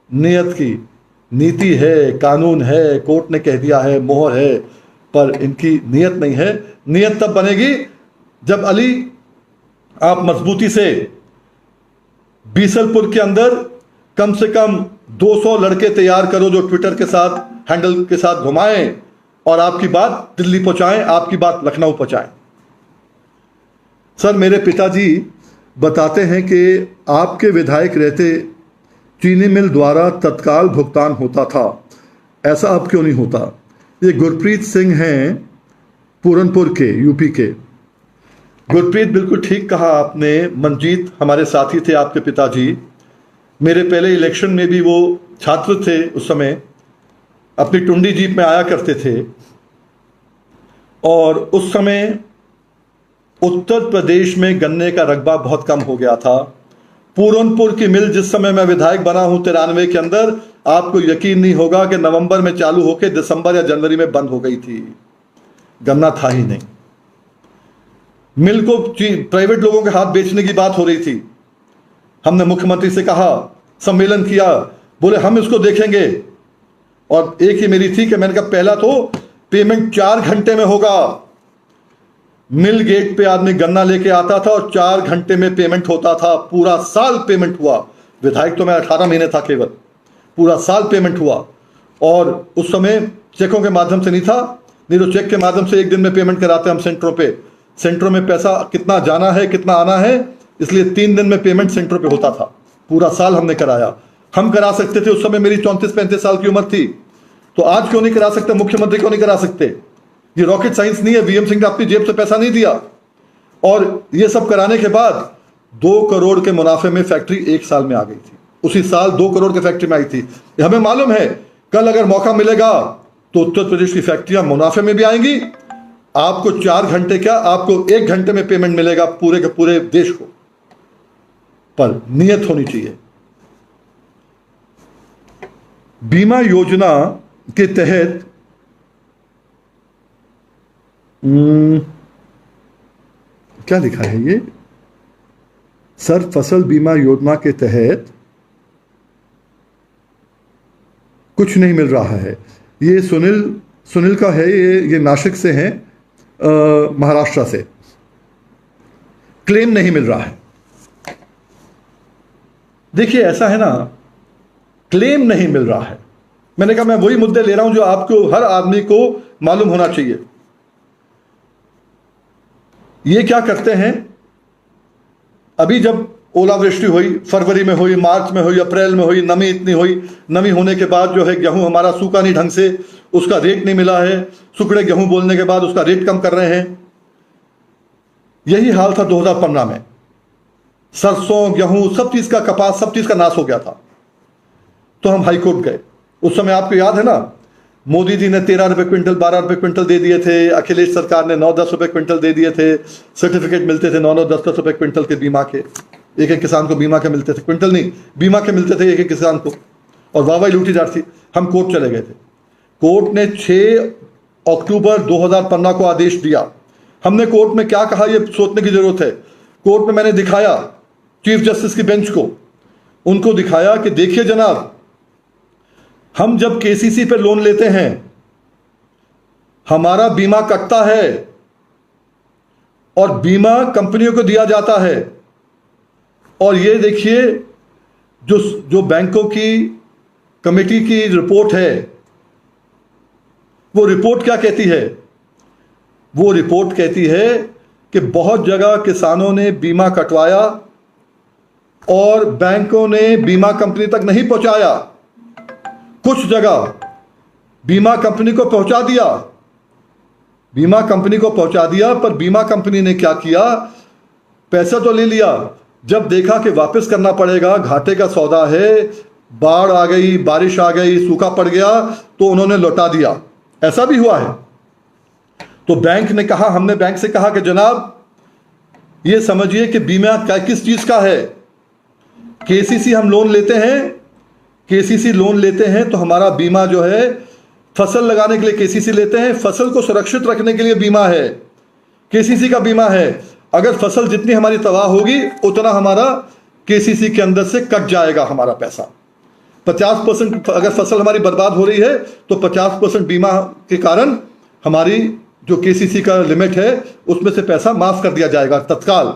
S1: नियत की। नीति है, कानून है, कोर्ट ने कह दिया है, मोहर है, पर इनकी नियत नहीं है। नियत तब बनेगी जब अली आप मजबूती से बीसलपुर के अंदर कम से कम 200 लड़के तैयार करो जो ट्विटर के साथ हैंडल के साथ घुमाएं और आपकी बात दिल्ली पहुंचाएं, आपकी बात लखनऊ पहुंचाएं। सर, मेरे पिताजी बताते हैं कि आपके विधायक रहते चीनी मिल द्वारा तत्काल भुगतान होता था, ऐसा अब क्यों नहीं होता? ये गुरप्रीत सिंह हैं पूरनपुर के, यूपी के। गुरप्रीत, बिल्कुल ठीक कहा आपने। मनजीत हमारे साथी थे आपके पिताजी, मेरे पहले इलेक्शन में भी वो छात्र थे, उस समय अपनी टुंडी जीप में आया करते थे। और उस समय उत्तर प्रदेश में गन्ने का रकबा बहुत कम हो गया था। पूरनपुर की मिल जिस समय मैं विधायक बना हूं 93 के अंदर, आपको यकीन नहीं होगा कि नवंबर में चालू होकर दिसंबर या जनवरी में बंद हो गई थी। गन्ना था ही नहीं। मिल को प्राइवेट लोगों के हाथ बेचने की बात हो रही थी। हमने मुख्यमंत्री से कहा, सम्मेलन किया, बोले हम इसको देखेंगे। और एक ही मेरी थी कि मैंने कहा पहला तो पेमेंट 4 घंटे में होगा। मिल गेट पे आदमी गन्ना लेके आता था और 4 घंटे में पेमेंट होता था। पूरा साल पेमेंट हुआ। विधायक तो मैं 18 महीने था केवल, पूरा साल पेमेंट हुआ। और उस समय चेकों के माध्यम से नहीं था, नहीं तो चेक के माध्यम से एक दिन में पेमेंट कराते हम सेंटरों पे। सेंटरों में पैसा कितना जाना है कितना आना है, इसलिए 3 दिन में पेमेंट सेंटरों पे होता था। पूरा साल हमने कराया। हम करा सकते थे, उस समय मेरी 34-35 साल की उम्र थी। तो आज क्यों नहीं करा सकते? मुख्यमंत्री क्यों नहीं करा सकते? ये रॉकेट साइंस नहीं है। वीएम सिंह ने अपनी जेब से पैसा नहीं दिया। और ये सब कराने के बाद 2 करोड़ के मुनाफे में फैक्ट्री 1 साल में आ गई थी। उसी साल 2 करोड़ की फैक्ट्री में आई थी। हमें मालूम है कल अगर मौका मिलेगा तो उत्तर प्रदेश की फैक्ट्रियां मुनाफे में भी आएंगी। आपको 4 घंटे क्या, आपको 1 घंटे में पेमेंट मिलेगा पूरे के पूरे देश को। पर नियत होनी चाहिए। बीमा योजना के तहत क्या लिखा है ये? सर, फसल बीमा योजना के तहत कुछ नहीं मिल रहा है। ये सुनील का है, ये नासिक से हैं, महाराष्ट्र से। क्लेम नहीं मिल रहा है। देखिए ऐसा है ना, क्लेम नहीं मिल रहा है। मैंने कहा मैं वही मुद्दे ले रहा हूं जो आपको, हर आदमी को मालूम होना चाहिए। ये क्या करते हैं, अभी जब ओलावृष्टि हुई, फरवरी में हुई, मार्च में हुई, अप्रैल में हुई, नमी इतनी हुई, नमी होने के बाद जो है गेहूं हमारा सूखा नहीं ढंग से, उसका रेट नहीं मिला है। सुखड़े गेहूं बोलने के बाद उसका रेट कम कर रहे हैं। यही हाल था 2015 में। सरसों, गेहूं, सब चीज का, कपास, सब चीज का नाश हो गया था। तो हम हाईकोर्ट गए। उस समय आपको याद है ना, मोदी जी ने 13 रुपए क्विंटल, 12 रुपए क्विंटल दे दिए थे। अखिलेश सरकार ने 9-10 रुपए क्विंटल दे दिए थे। सर्टिफिकेट मिलते थे 9-9, 10-10 रुपए क्विंटल के बीमा के। एक एक किसान को बीमा के मिलते थे, क्विंटल नहीं, बीमा के मिलते थे एक एक किसान को। और वाहवाही लूटी जाती थी। हम कोर्ट चले गए थे। कोर्ट ने 6 अक्टूबर 2015 को आदेश दिया। हमने कोर्ट में क्या कहा, यह सोचने की जरूरत है। कोर्ट में मैंने दिखाया चीफ जस्टिस की बेंच को, उनको दिखाया कि देखिए जनाब, हम जब केसीसी पे लोन लेते हैं हमारा बीमा कटता है और बीमा कंपनियों को दिया जाता है। और ये देखिए जो बैंकों की कमेटी की रिपोर्ट है, वो रिपोर्ट क्या कहती है? वो रिपोर्ट कहती है कि बहुत जगह किसानों ने बीमा कटवाया और बैंकों ने बीमा कंपनी तक नहीं पहुंचाया। कुछ जगह बीमा कंपनी को पहुंचा दिया, बीमा कंपनी को पहुंचा दिया, पर बीमा कंपनी ने क्या किया? पैसा तो ले लिया, जब देखा कि वापस करना पड़ेगा, घाटे का सौदा है, बाढ़ आ गई, बारिश आ गई, सूखा पड़ गया, तो उन्होंने लौटा दिया। ऐसा भी हुआ है। तो बैंक ने कहा, हमने बैंक से कहा कि जनाब ये समझिए कि बीमा किस चीज का है। केसीसी हम लोन लेते हैं, केसीसी लोन लेते हैं तो हमारा बीमा जो है, फसल लगाने के लिए केसीसी लेते हैं, फसल को सुरक्षित रखने के लिए बीमा है, केसीसी का बीमा है। अगर फसल जितनी हमारी तबाह होगी उतना हमारा केसीसी के अंदर से कट जाएगा हमारा पैसा। 50% अगर फसल हमारी बर्बाद हो रही है तो 50% बीमा के कारण हमारी जो केसीसी का लिमिट है उसमें से पैसा माफ कर दिया जाएगा तत्काल।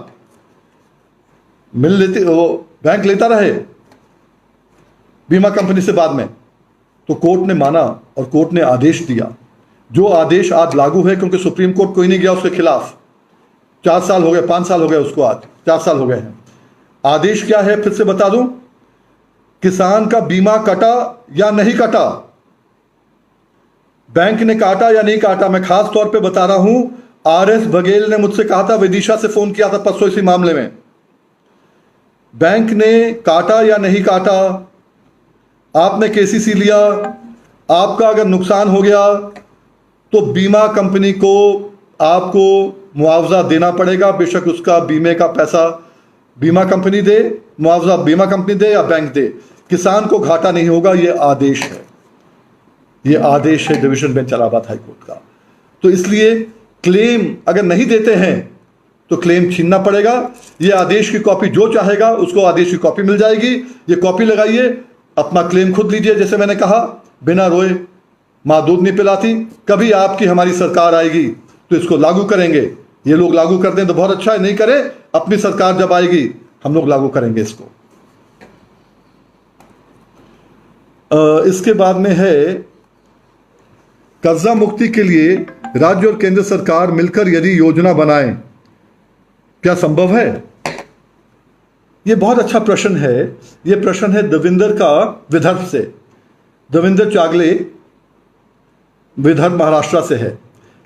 S1: मिल लेती, वो बैंक लेता रहे बीमा कंपनी से बाद में। तो कोर्ट ने माना और कोर्ट ने आदेश दिया, जो आदेश आज लागू है, क्योंकि सुप्रीम कोर्ट कोई नहीं गया उसके खिलाफ। 4 साल हो गए, 5 साल हो गए उसको, आज 4 साल हो गए हैं। आदेश क्या है फिर से बता दूं? किसान का बीमा कटा या नहीं कटा, बैंक ने काटा या नहीं काटा, मैं खास तौर पे बता रहा हूं। आरएस बघेल ने मुझसे कहा था, विदिशा से फोन किया था परसों इसी मामले में। बैंक ने काटा या नहीं काटा, आपने केसीसी लिया, आपका अगर नुकसान हो गया तो बीमा कंपनी को आपको मुआवजा देना पड़ेगा। बेशक उसका बीमे का पैसा बीमा कंपनी दे, मुआवजा बीमा कंपनी दे या बैंक दे, किसान को घाटा नहीं होगा। ये आदेश है, ये आदेश है division bench Allahabad high court का। तो इसलिए क्लेम अगर नहीं देते हैं तो क्लेम छीनना पड़ेगा। ये आदेश की कॉपी जो चाहेगा उसको आदेश की कॉपी मिल जाएगी। ये कॉपी लगाइए, अपना क्लेम खुद लीजिए। जैसे मैंने कहा, बिना रोए माँ दूध नहीं पिलाती। कभी आपकी हमारी सरकार आएगी तो इसको लागू करेंगे। ये लोग लागू कर दें तो बहुत अच्छा है, नहीं करे अपनी सरकार जब आएगी हम लोग लागू करेंगे इसको। इसके बाद में है कर्जा मुक्ति के लिए राज्य और केंद्र सरकार मिलकर यदि योजना बनाएं, क्या संभव है? यह बहुत अच्छा प्रश्न है। यह प्रश्न है देवेंद्र का, विदर्भ से। देवेंद्र चागले विदर्भ महाराष्ट्र से है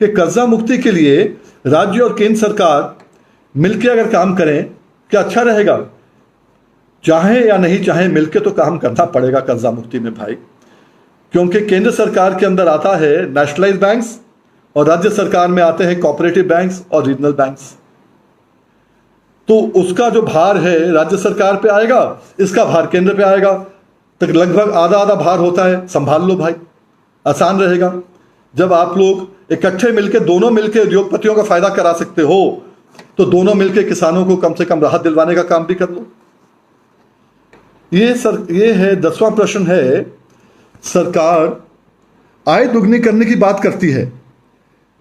S1: कि कर्जा मुक्ति के लिए राज्य और केंद्र सरकार मिलकर अगर काम करें क्या अच्छा रहेगा? चाहे या नहीं चाहे, मिलकर तो काम करना पड़ेगा कर्जा मुक्ति में भाई, क्योंकि केंद्र सरकार के अंदर आता है नेशनलाइज्ड बैंक्स और राज्य सरकार में आते हैं कोऑपरेटिव बैंक्स और रीजनल बैंक्स। तो उसका जो भार है राज्य सरकार पे आएगा, इसका भार केंद्र पे आएगा। तो लगभग आधा आधा भार होता है। संभाल लो भाई, आसान रहेगा। जब आप लोग इकट्ठे मिलकर, दोनों मिलकर उद्योगपतियों का फायदा करा सकते हो तो दोनों मिलकर किसानों को कम से कम राहत दिलवाने का काम भी कर लो। ये है 10वां प्रश्न है, सरकार आय दुगनी करने की बात करती है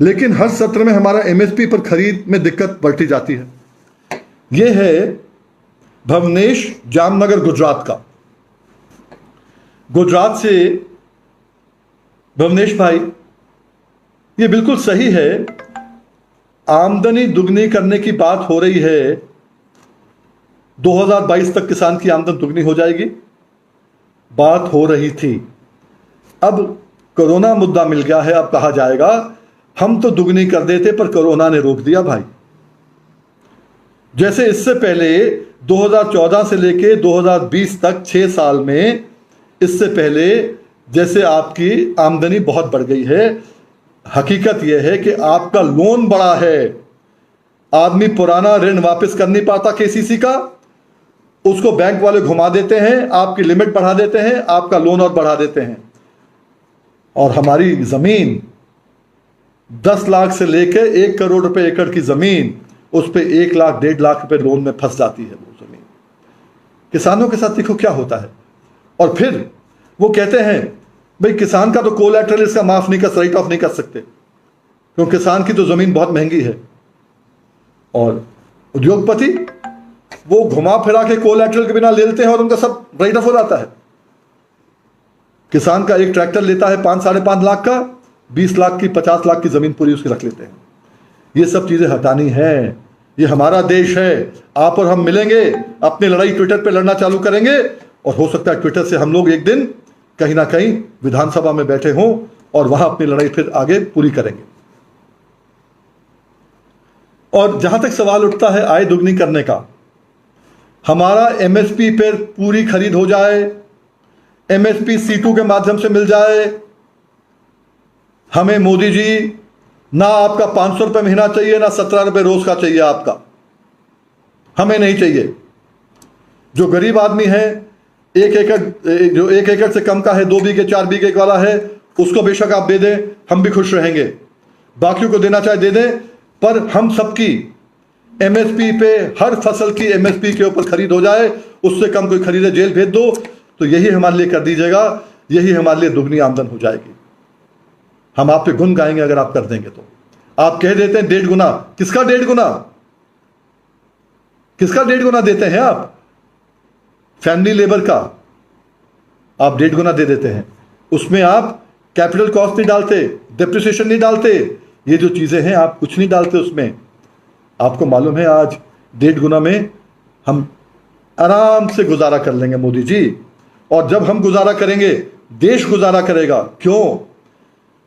S1: लेकिन हर सत्र में हमारा एमएसपी पर खरीद में दिक्कत बढ़ती जाती है। यह है भवनेश, जामनगर गुजरात का। गुजरात से भवनेश भाई, ये बिल्कुल सही है। आमदनी दुगनी करने की बात हो रही है। 2022 तक किसान की आमदन दुगनी हो जाएगी, बात हो रही थी। अब कोरोना मुद्दा मिल गया है। अब कहा जाएगा हम तो दुगनी कर देते पर कोरोना ने रोक दिया भाई। जैसे इससे पहले 2014 से लेके 2020 तक 6 साल में, इससे पहले जैसे आपकी आमदनी बहुत बढ़ गई है। हकीकत यह है कि आपका लोन बढ़ा है। आदमी पुराना ऋण वापस कर नहीं पाता केसीसी का, उसको बैंक वाले घुमा देते हैं, आपकी लिमिट बढ़ा देते हैं, आपका लोन और बढ़ा देते हैं। और हमारी जमीन 10 लाख से लेकर 1 करोड़ रुपए एकड़ की जमीन, उस पर 1 लाख 1.5 लाख रुपए लोन में फंस जाती है वो जमीन। किसानों के साथ देखो क्या होता है। और फिर वो कहते हैं भाई किसान का तो कोलैटरल इसका माफ नहीं कर, राइट ऑफ नहीं कर सकते क्योंकि किसान की तो जमीन बहुत महंगी है। और उद्योगपति वो घुमा फिरा के कोलैटरल के बिना ले लेते हैं और उनका सब राइट ऑफ हो जाता है। किसान का एक ट्रैक्टर लेता है 5 साढ़े 5 लाख का, 20 लाख की 50 लाख की ज़मीन पूरी उसकी रख लेते हैं। ये सब चीज़ें हटानी हैं। ये हमारा देश है। आप और हम मिलेंगे, अपनी लड़ाई ट्विटर पे लड़ना चालू करेंगे और हो सकता है ट्विटर से हम लोग एक दिन कहीं ना कहीं विधानसभा में बैठे हों और वहां अपनी लड़ाई फिर आगे पूरी करेंगे। और जहां तक सवाल उठता है आय दुगनी करने का, हमारा एमएसपी पर पूरी खरीद हो जाए, एमएसपी C2 के माध्यम से मिल जाए। हमें मोदी जी ना आपका 500 रुपये महीना चाहिए, ना 17 रुपये रोज का चाहिए आपका, हमें नहीं चाहिए। जो गरीब आदमी है, 1 एकड़, जो 1 एकड़ से कम का है, 2 बीघे 4 बीघे वाला है, उसको बेशक आप दे दें, हम भी खुश रहेंगे। बाकियों को देना चाहे दे दें, पर हम सबकी एमएसपी पे, हर फसल की एमएसपी के ऊपर खरीद हो जाए। उससे कम कोई खरीदे जेल भेज दो, तो यही हमारे लिए कर दीजिएगा, यही हमारे लिए दुगनी आमदन हो जाएगी। हम आप पे गुण गाएंगे अगर आप कर देंगे तो। आप कह देते हैं 1.5 गुना, किसका 1.5 गुना? किसका 1.5 गुना देते हैं आप? फैमिली लेबर का आप 1.5 गुना दे देते हैं। उसमें आप कैपिटल कॉस्ट नहीं डालते, डेप्रिसिएशन नहीं डालते, ये जो चीजें हैं आप कुछ नहीं डालते उसमें। आपको मालूम है आज 1.5 गुना में हम आराम से गुजारा कर लेंगे मोदी जी। और जब हम गुजारा करेंगे, देश गुजारा करेगा। क्यों?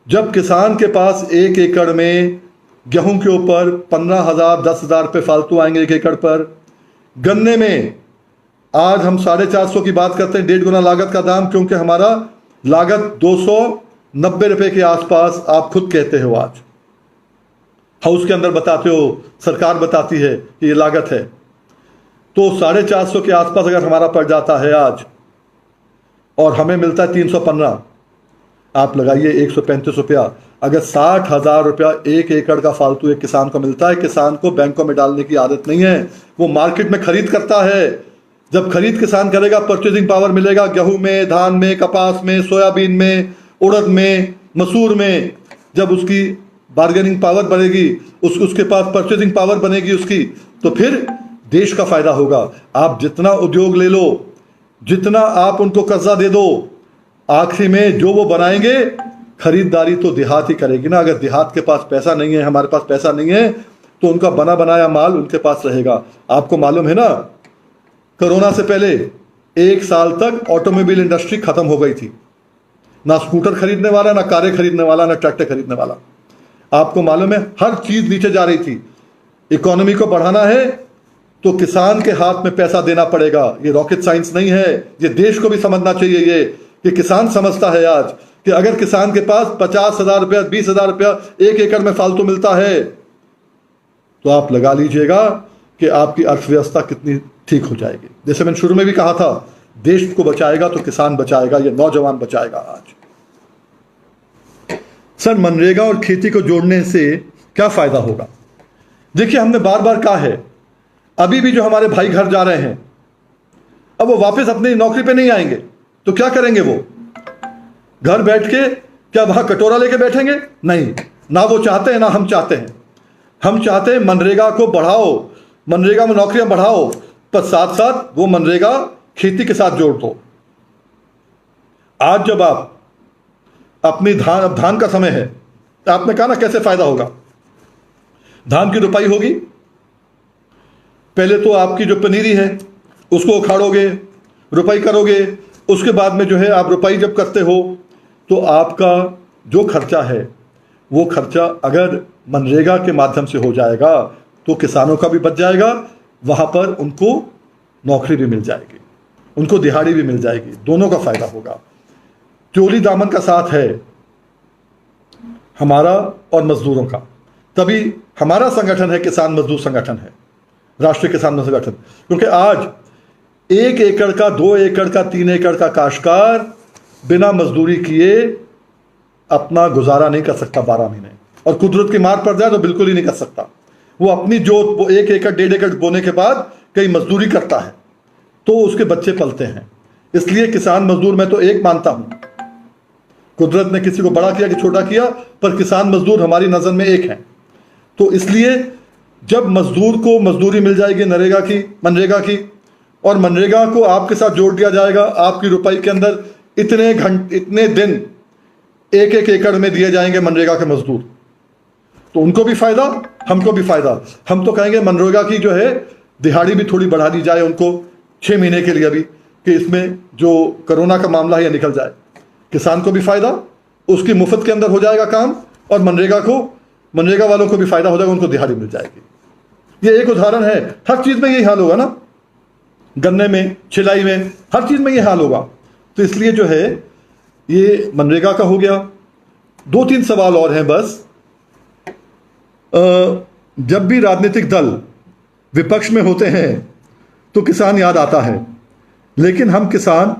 S1: जब किसान के पास 1 एकड़ में गेहूं के ऊपर 15,000 10,000 रुपये फालतू आएंगे 1 एकड़ पर, गन्ने में आज हम 450 की बात करते हैं, 1.5 गुना लागत का दाम, क्योंकि हमारा लागत 290 रुपये के आसपास आप खुद कहते हो। आज हाउस के अंदर बताते हो, सरकार बताती है कि ये लागत है। तो 450 के आसपास अगर हमारा पड़ जाता है आज, और हमें मिलता है 315, आप लगाइए 135 रुपया। अगर 60,000 रुपया 1 एकड़ का फालतू एक किसान को मिलता है, किसान को बैंकों में डालने की आदत नहीं है, वो मार्केट में खरीद करता है। जब खरीद किसान करेगा, परचेजिंग पावर मिलेगा गेहूं में, धान में, कपास में, सोयाबीन में, उड़द में, मसूर में। जब उसकी बार्गेनिंग पावर बढ़ेगी, उसके पास परचेजिंग पावर बनेगी उसकी, तो फिर देश का फायदा होगा। आप जितना उद्योग ले लो, जितना आप उनको कर्जा दे दो, आखिरी में जो वो बनाएंगे, खरीदारी तो देहात ही करेगी ना। अगर देहात के पास पैसा नहीं है, हमारे पास पैसा नहीं है, तो उनका बना बनाया माल उनके पास रहेगा। आपको मालूम है ना, कोरोना से पहले 1 साल तक ऑटोमोबाइल इंडस्ट्री खत्म हो गई थी। ना स्कूटर खरीदने वाला, ना कारें खरीदने वाला, ना ट्रैक्टर खरीदने वाला। आपको मालूम है, हर चीज नीचे जा रही थी। इकोनॉमी को बढ़ाना है तो किसान के हाथ में पैसा देना पड़ेगा। ये रॉकेट साइंस नहीं है, ये देश को भी समझना चाहिए। ये कि किसान समझता है आज कि अगर किसान के पास 50,000 रुपया, 20,000 रुपया 1 एकड़ में फालतू मिलता है, तो आप लगा लीजिएगा कि आपकी अर्थव्यवस्था कितनी ठीक हो जाएगी। जैसे मैंने शुरू में भी कहा था, देश को बचाएगा तो किसान बचाएगा, ये नौजवान बचाएगा। आज सर, मनरेगा और खेती को जोड़ने से क्या फायदा होगा? देखिए, हमने बार बार कहा है, अभी भी जो हमारे भाई घर जा रहे हैं, अब वो वापस अपनी नौकरी पे नहीं आएंगे, तो क्या करेंगे? वो घर बैठ के क्या वहां कटोरा लेके बैठेंगे? नहीं, ना वो चाहते हैं, ना हम चाहते हैं। हम चाहते हैं मनरेगा को बढ़ाओ, मनरेगा में नौकरियां बढ़ाओ, पर साथ साथ वो मनरेगा खेती के साथ जोड़ दो। आज जब आप अपनी धान का समय है, तो आपने कहा ना कैसे फायदा होगा? धान की रुपाई होगी, पहले तो आपकी जो पनीरी है उसको उखाड़ोगे, रुपाई करोगे, उसके बाद में जो है आप रुपाई जब करते हो, तो आपका जो खर्चा है, वो खर्चा अगर मनरेगा के माध्यम से हो जाएगा तो किसानों का भी बच जाएगा, वहां पर उनको नौकरी भी मिल जाएगी, उनको दिहाड़ी भी मिल जाएगी, दोनों का फायदा होगा। चोली दामन का साथ है हमारा और मजदूरों का, तभी हमारा संगठन है किसान मजदूर संगठन है, राष्ट्रीय किसान मजदूर संगठन। क्योंकि आज 1 एकड़ का, 2 एकड़ का, 3 एकड़ का काश्तकार बिना मजदूरी किए अपना गुजारा नहीं कर सकता 12 महीने, और कुदरत की मार पड़ जाए तो बिल्कुल ही नहीं कर सकता। वो अपनी जोत, वो 1 एकड़ 1.5 एकड़ बोने के बाद कहीं मजदूरी करता है तो उसके बच्चे पलते हैं। इसलिए किसान मजदूर मैं तो एक मानता हूं, कुदरत ने किसी को बड़ा किया कि छोटा किया, पर किसान मजदूर हमारी नजर में एक है। तो इसलिए जब मजदूर को मजदूरी मिल जाएगी मनरेगा की, और मनरेगा को आपके साथ जोड़ दिया जाएगा, आपकी रुपये के अंदर इतने दिन एक एक एकड़ में दिए जाएंगे मनरेगा के मजदूर, तो उनको भी फायदा, हमको भी फायदा। हम तो कहेंगे मनरेगा की जो है दिहाड़ी भी थोड़ी बढ़ा दी जाए उनको 6 महीने के लिए अभी, कि इसमें जो कोरोना का मामला है यह निकल जाए। किसान को भी फायदा, उसकी मुफ्त के अंदर हो जाएगा काम, और मनरेगा वालों को भी फायदा हो जाएगा, उनको दिहाड़ी मिल जाएगी। ये एक उदाहरण है। हर चीज में यही हाल होगा ना, गन्ने में, छिलाई में, हर चीज में ये हाल होगा। तो इसलिए जो है ये मनरेगा का हो गया। 2-3 सवाल और हैं बस। जब भी राजनीतिक दल विपक्ष में होते हैं तो किसान याद आता है, लेकिन हम किसान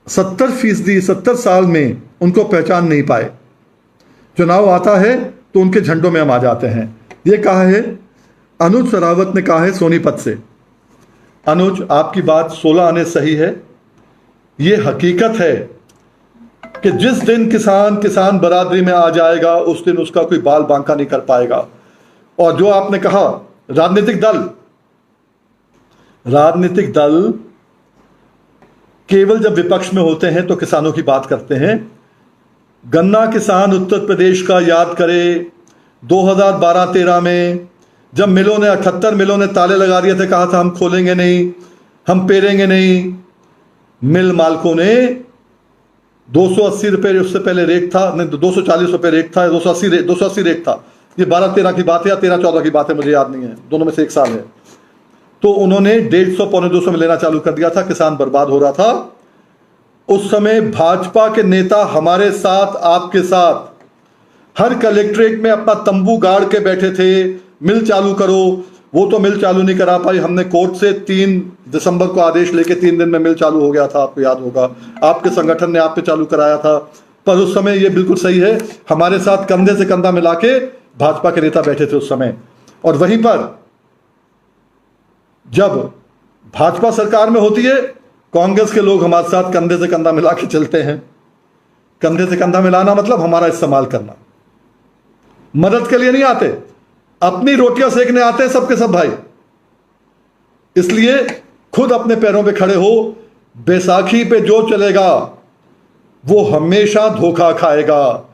S1: 70 साल में उनको पहचान नहीं पाए। चुनाव आता है तो उनके झंडों में हम आ जाते हैं। ये कहा है अनुज सरावत ने, कहा है सोनीपत से। अनुज, आपकी बात 16 आने सही है। ये हकीकत है कि जिस दिन किसान बरादरी में आ जाएगा उस दिन उसका कोई बाल बांका नहीं कर पाएगा। और जो आपने कहा राजनीतिक दल केवल जब विपक्ष में होते हैं तो किसानों की बात करते हैं। गन्ना किसान उत्तर प्रदेश का याद करे 2012-13 में, जब 78 मिलों ने ताले लगा दिए थे, कहा था हम खोलेंगे नहीं, हम पेरेंगे नहीं। मिल मालिकों ने 280 रुपये, उससे पहले रेट था, नहीं 240 रुपये रेट था, 280 रेट था। ये 12-13 की बात है या 13-14 की बात है, मुझे याद नहीं है, दोनों में से एक साल है। तो उन्होंने 150-200 में लेना चालू कर दिया था, किसान बर्बाद हो रहा था। उस समय भाजपा के नेता हमारे साथ, आपके साथ, हर कलेक्ट्रेट में अपना तंबू गाड़ के बैठे थे, मिल चालू करो। वो तो मिल चालू नहीं करा पाई। हमने कोर्ट से 3 दिसंबर को आदेश लेके 3 दिन में मिल चालू हो गया था, आपको याद होगा। आपके संगठन ने आप पे चालू कराया था। पर उस समय ये बिल्कुल सही है, हमारे साथ कंधे से कंधा मिला के भाजपा के नेता बैठे थे उस समय। और वहीं पर जब भाजपा सरकार में होती है, कांग्रेस के लोग हमारे साथ कंधे से कंधा मिला के चलते हैं। कंधे से कंधा मिलाना मतलब हमारा इस्तेमाल करना, मदद के लिए नहीं आते, अपनी रोटियां सेकने आते हैं सबके सब भाई। इसलिए खुद अपने पैरों पे खड़े हो। बैसाखी पे जो चलेगा वो हमेशा धोखा खाएगा।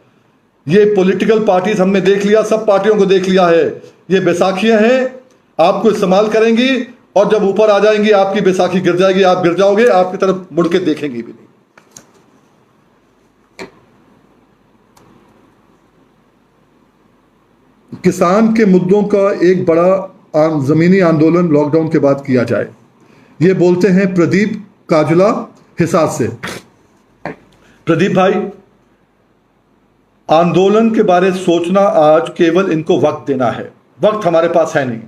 S1: ये पॉलिटिकल पार्टीज हमने देख लिया, सब पार्टियों को देख लिया है। ये बैसाखियां हैं, आपको इस्तेमाल करेंगी और जब ऊपर आ जाएंगी आपकी बैसाखी गिर जाएगी, आप गिर जाओगे, आपकी तरफ मुड़ के देखेंगी भी नहीं। किसान के मुद्दों का एक बड़ा जमीनी आंदोलन लॉकडाउन के बाद किया जाए, ये बोलते हैं प्रदीप काजुला हिसार से। प्रदीप भाई, आंदोलन के बारे सोचना आज केवल इनको वक्त देना है, वक्त हमारे पास है नहीं।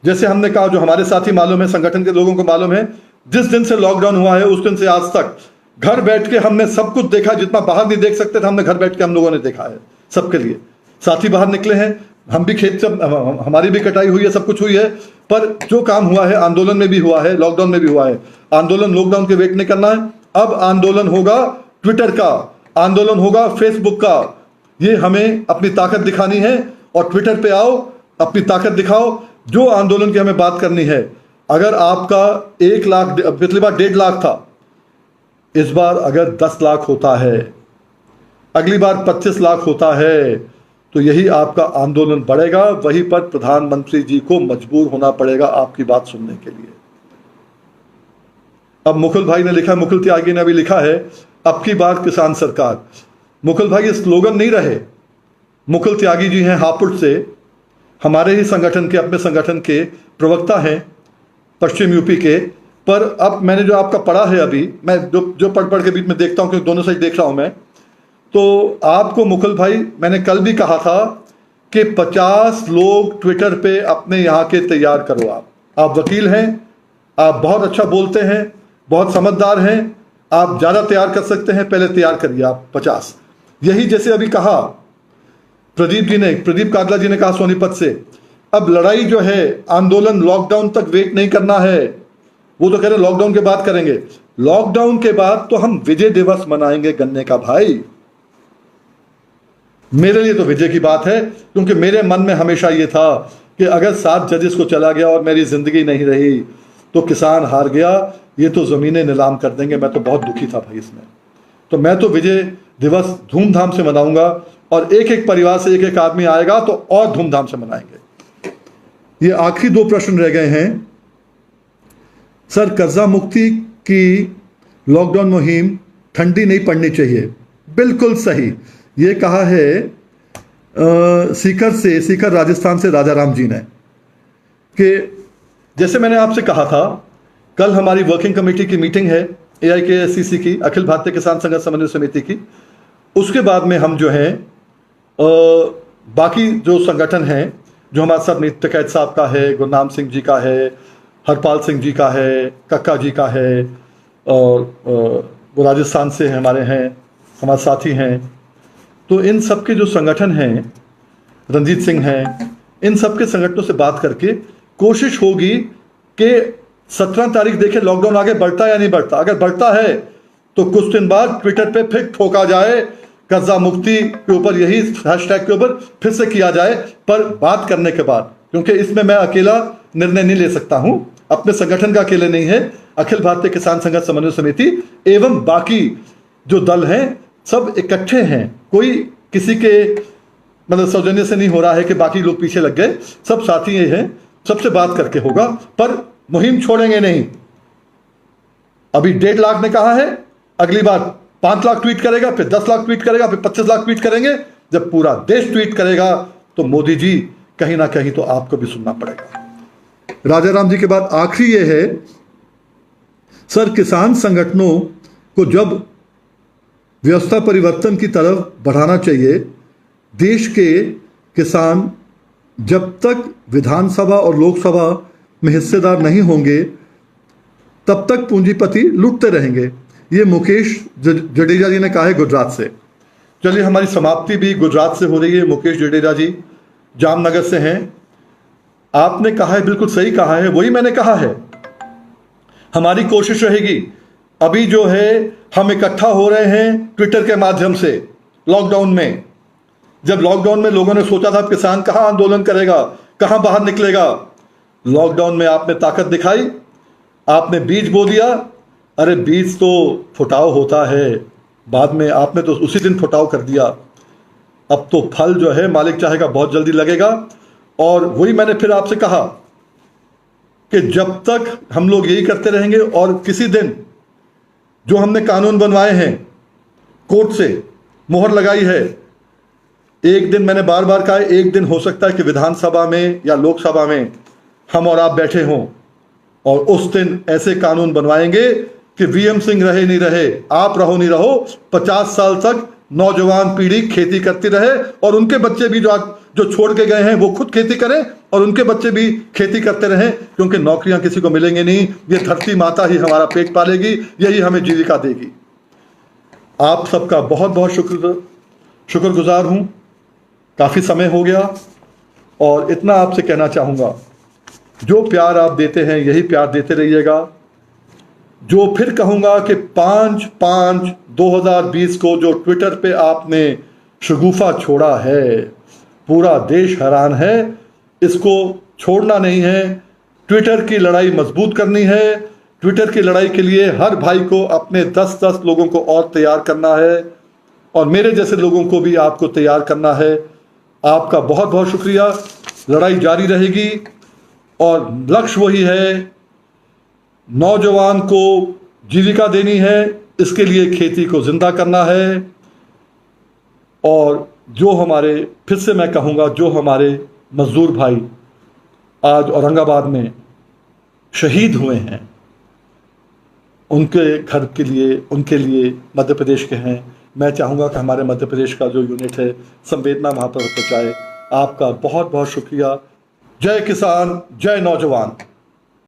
S1: जैसे हमने कहा, जो हमारे साथी मालूम है, संगठन के लोगों को मालूम है, जिस दिन से लॉकडाउन हुआ है उस दिन से आज तक घर बैठ के हमने सब कुछ देखा, जितना बाहर नहीं देख सकते थे हमने घर बैठ के हम लोगों ने देखा है। सबके लिए साथी बाहर निकले हैं, हम भी खेत से, हमारी भी कटाई हुई है, सब कुछ हुई है। पर जो काम हुआ है आंदोलन में भी हुआ है, लॉकडाउन में भी हुआ है। आंदोलन लॉकडाउन के वेट नहीं करना है। अब आंदोलन होगा ट्विटर का, आंदोलन होगा फेसबुक का। ये हमें अपनी ताकत दिखानी है और ट्विटर पे आओ, अपनी ताकत दिखाओ। जो आंदोलन की हमें बात करनी है, अगर आपका 1 लाख, पिछली बार 1.5 लाख था, इस बार अगर 10 लाख होता है, अगली बार 25 लाख होता है, तो यही आपका आंदोलन बढ़ेगा। वहीं पर प्रधानमंत्री जी को मजबूर होना पड़ेगा आपकी बात सुनने के लिए। अब मुकुल भाई ने लिखा, मुकुल त्यागी ने भी लिखा है, अब की बार किसान सरकार। मुकुल भाई, ये स्लोगन नहीं रहे। मुकुल त्यागी जी हैं हापुड़ से, हमारे ही संगठन के, अपने संगठन के प्रवक्ता हैं पश्चिम यूपी के। पर अब मैंने जो आपका पढ़ा है, अभी मैं जो पढ़ के बीच में देखता हूं, क्योंकि दोनों साइड देख रहा हूं मैं, तो आपको मुकुल भाई, मैंने कल भी कहा था कि 50 लोग ट्विटर पे अपने यहाँ के तैयार करो। आप वकील हैं, आप बहुत अच्छा बोलते हैं, बहुत समझदार हैं, आप ज़्यादा तैयार कर सकते हैं, पहले तैयार करिए आप 50। यही जैसे अभी कहा प्रदीप काजला जी ने कहा सोनीपत से, अब लड़ाई जो है, आंदोलन लॉकडाउन तक वेट नहीं करना है। वो तो कह रहे लॉकडाउन के बाद करेंगे। लॉकडाउन के बाद तो हम विजय दिवस मनाएंगे गन्ने का भाई। मेरे लिए तो विजय की बात है, क्योंकि मेरे मन में हमेशा ये था कि अगर 7 जजेस को चला गया और मेरी जिंदगी नहीं रही तो किसान हार गया, ये तो जमीनें नीलाम कर देंगे। मैं तो बहुत दुखी था भाई इसमें। तो मैं तो विजय दिवस धूमधाम से मनाऊंगा, और एक एक परिवार से एक एक आदमी आएगा तो और धूमधाम से मनाएंगे। ये आखिरी 2 प्रश्न रह गए हैं। सर, कर्जा मुक्ति की लॉकडाउन मुहिम ठंडी नहीं पड़नी चाहिए। बिल्कुल सही, ये कहा है सीकर राजस्थान से राजा राम जी ने। कि जैसे मैंने आपसे कहा था, कल हमारी वर्किंग कमेटी की मीटिंग है AIKSCC की, अखिल भारतीय किसान संघर्ष समन्वय समिति की। उसके बाद में हम जो हैं बाकी जो संगठन हैं जो हमारे साथ, नित्य कैद साहब का है, गुरनाम सिंह जी का है, हरपाल सिंह जी का है, कक्का जी का है, और वो राजस्थान से हमारे हैं, हमारे साथी हैं। तो इन सब के जो संगठन हैं, रंजीत सिंह हैं, इन सब के संगठनों से बात करके कोशिश होगी कि 17 तारीख देखें लॉकडाउन आगे बढ़ता है या नहीं बढ़ता। अगर बढ़ता है तो कुछ दिन बाद ट्विटर पे फिर ठोका जाए, कर्जा मुक्ति के ऊपर, यही हैशटैग के ऊपर फिर से किया जाए, पर बात करने के बाद। क्योंकि इसमें मैं अकेला निर्णय नहीं ले सकता हूं, अपने संगठन का अकेले नहीं है, अखिल भारतीय किसान संघर्ष समन्वय समिति एवं बाकी जो दल हैं सब इकट्ठे हैं। कोई किसी के मतलब सौजन्य से नहीं हो रहा है कि बाकी लोग पीछे लग गए, सब साथी ये हैं, सबसे बात करके होगा, पर मुहिम छोड़ेंगे नहीं। अभी 1.5 लाख ने कहा है, अगली बार 5 लाख ट्वीट करेगा, फिर 10 लाख ट्वीट करेगा, फिर 25 लाख ट्वीट करेंगे। जब पूरा देश ट्वीट करेगा तो मोदी जी कहीं ना कहीं तो आपको भी सुनना पड़ेगा। राजा राम जी के बाद आखिरी ये है, सर किसान संगठनों को जब व्यवस्था परिवर्तन की तरफ बढ़ाना चाहिए, देश के किसान जब तक विधानसभा और लोकसभा में हिस्सेदार नहीं होंगे तब तक पूंजीपति लूटते रहेंगे। ये मुकेश जडेजा जी ने कहा है गुजरात से। चलिए, हमारी समाप्ति भी गुजरात से हो रही है। मुकेश जडेजा जी जामनगर से हैं। आपने कहा है, बिल्कुल सही कहा है, वही मैंने कहा है। हमारी कोशिश रहेगी, अभी जो है हम इकट्ठा हो रहे हैं ट्विटर के माध्यम से। लॉकडाउन में, जब लॉकडाउन में लोगों ने सोचा था किसान कहां आंदोलन करेगा, कहां बाहर निकलेगा, लॉकडाउन में आपने ताकत दिखाई, आपने बीज बो दिया। अरे बीज तो फुटाव होता है, बाद में आपने तो उसी दिन फुटाव कर दिया। अब तो फल जो है मालिक चाहेगा बहुत जल्दी लगेगा। और वही मैंने फिर आपसे कहा कि जब तक हम लोग यही करते रहेंगे, और किसी दिन जो हमने कानून बनवाए हैं, कोर्ट से मोहर लगाई है, एक दिन मैंने बार बार कहा, एक दिन हो सकता है कि विधानसभा में या लोकसभा में हम और आप बैठे हों, और उस दिन ऐसे कानून बनवाएंगे कि वीएम सिंह रहे नहीं रहे, आप रहो नहीं रहो, 50 साल तक नौजवान पीढ़ी खेती करती रहे, और उनके बच्चे भी जो छोड़ के गए हैं वो खुद खेती करें, और उनके बच्चे भी खेती करते रहें। क्योंकि नौकरियां किसी को मिलेंगी नहीं, ये धरती माता ही हमारा पेट पालेगी, यही हमें जीविका देगी। आप सबका बहुत बहुत शुक्रगुजार हूं। काफ़ी समय हो गया, और इतना आपसे कहना चाहूँगा, जो प्यार आप देते हैं यही प्यार देते रहिएगा। जो फिर कहूँगा कि 5/5/2020 को जो ट्विटर पे आपने शगुफा छोड़ा है, पूरा देश हैरान है। इसको छोड़ना नहीं है, ट्विटर की लड़ाई मजबूत करनी है। ट्विटर की लड़ाई के लिए हर भाई को अपने 10-10 लोगों को और तैयार करना है, और मेरे जैसे लोगों को भी आपको तैयार करना है। आपका बहुत बहुत शुक्रिया। लड़ाई जारी रहेगी, और लक्ष्य वही है, नौजवान को जीविका देनी है, इसके लिए खेती को जिंदा करना है। और जो हमारे, फिर से मैं कहूँगा, जो हमारे मजदूर भाई आज औरंगाबाद में शहीद हुए हैं, उनके घर के लिए, उनके लिए मध्य प्रदेश के हैं। मैं चाहूँगा कि हमारे मध्य प्रदेश का जो यूनिट है संवेदना वहाँ पर पहुँचाए। आपका बहुत बहुत शुक्रिया। जय किसान, जय नौजवान।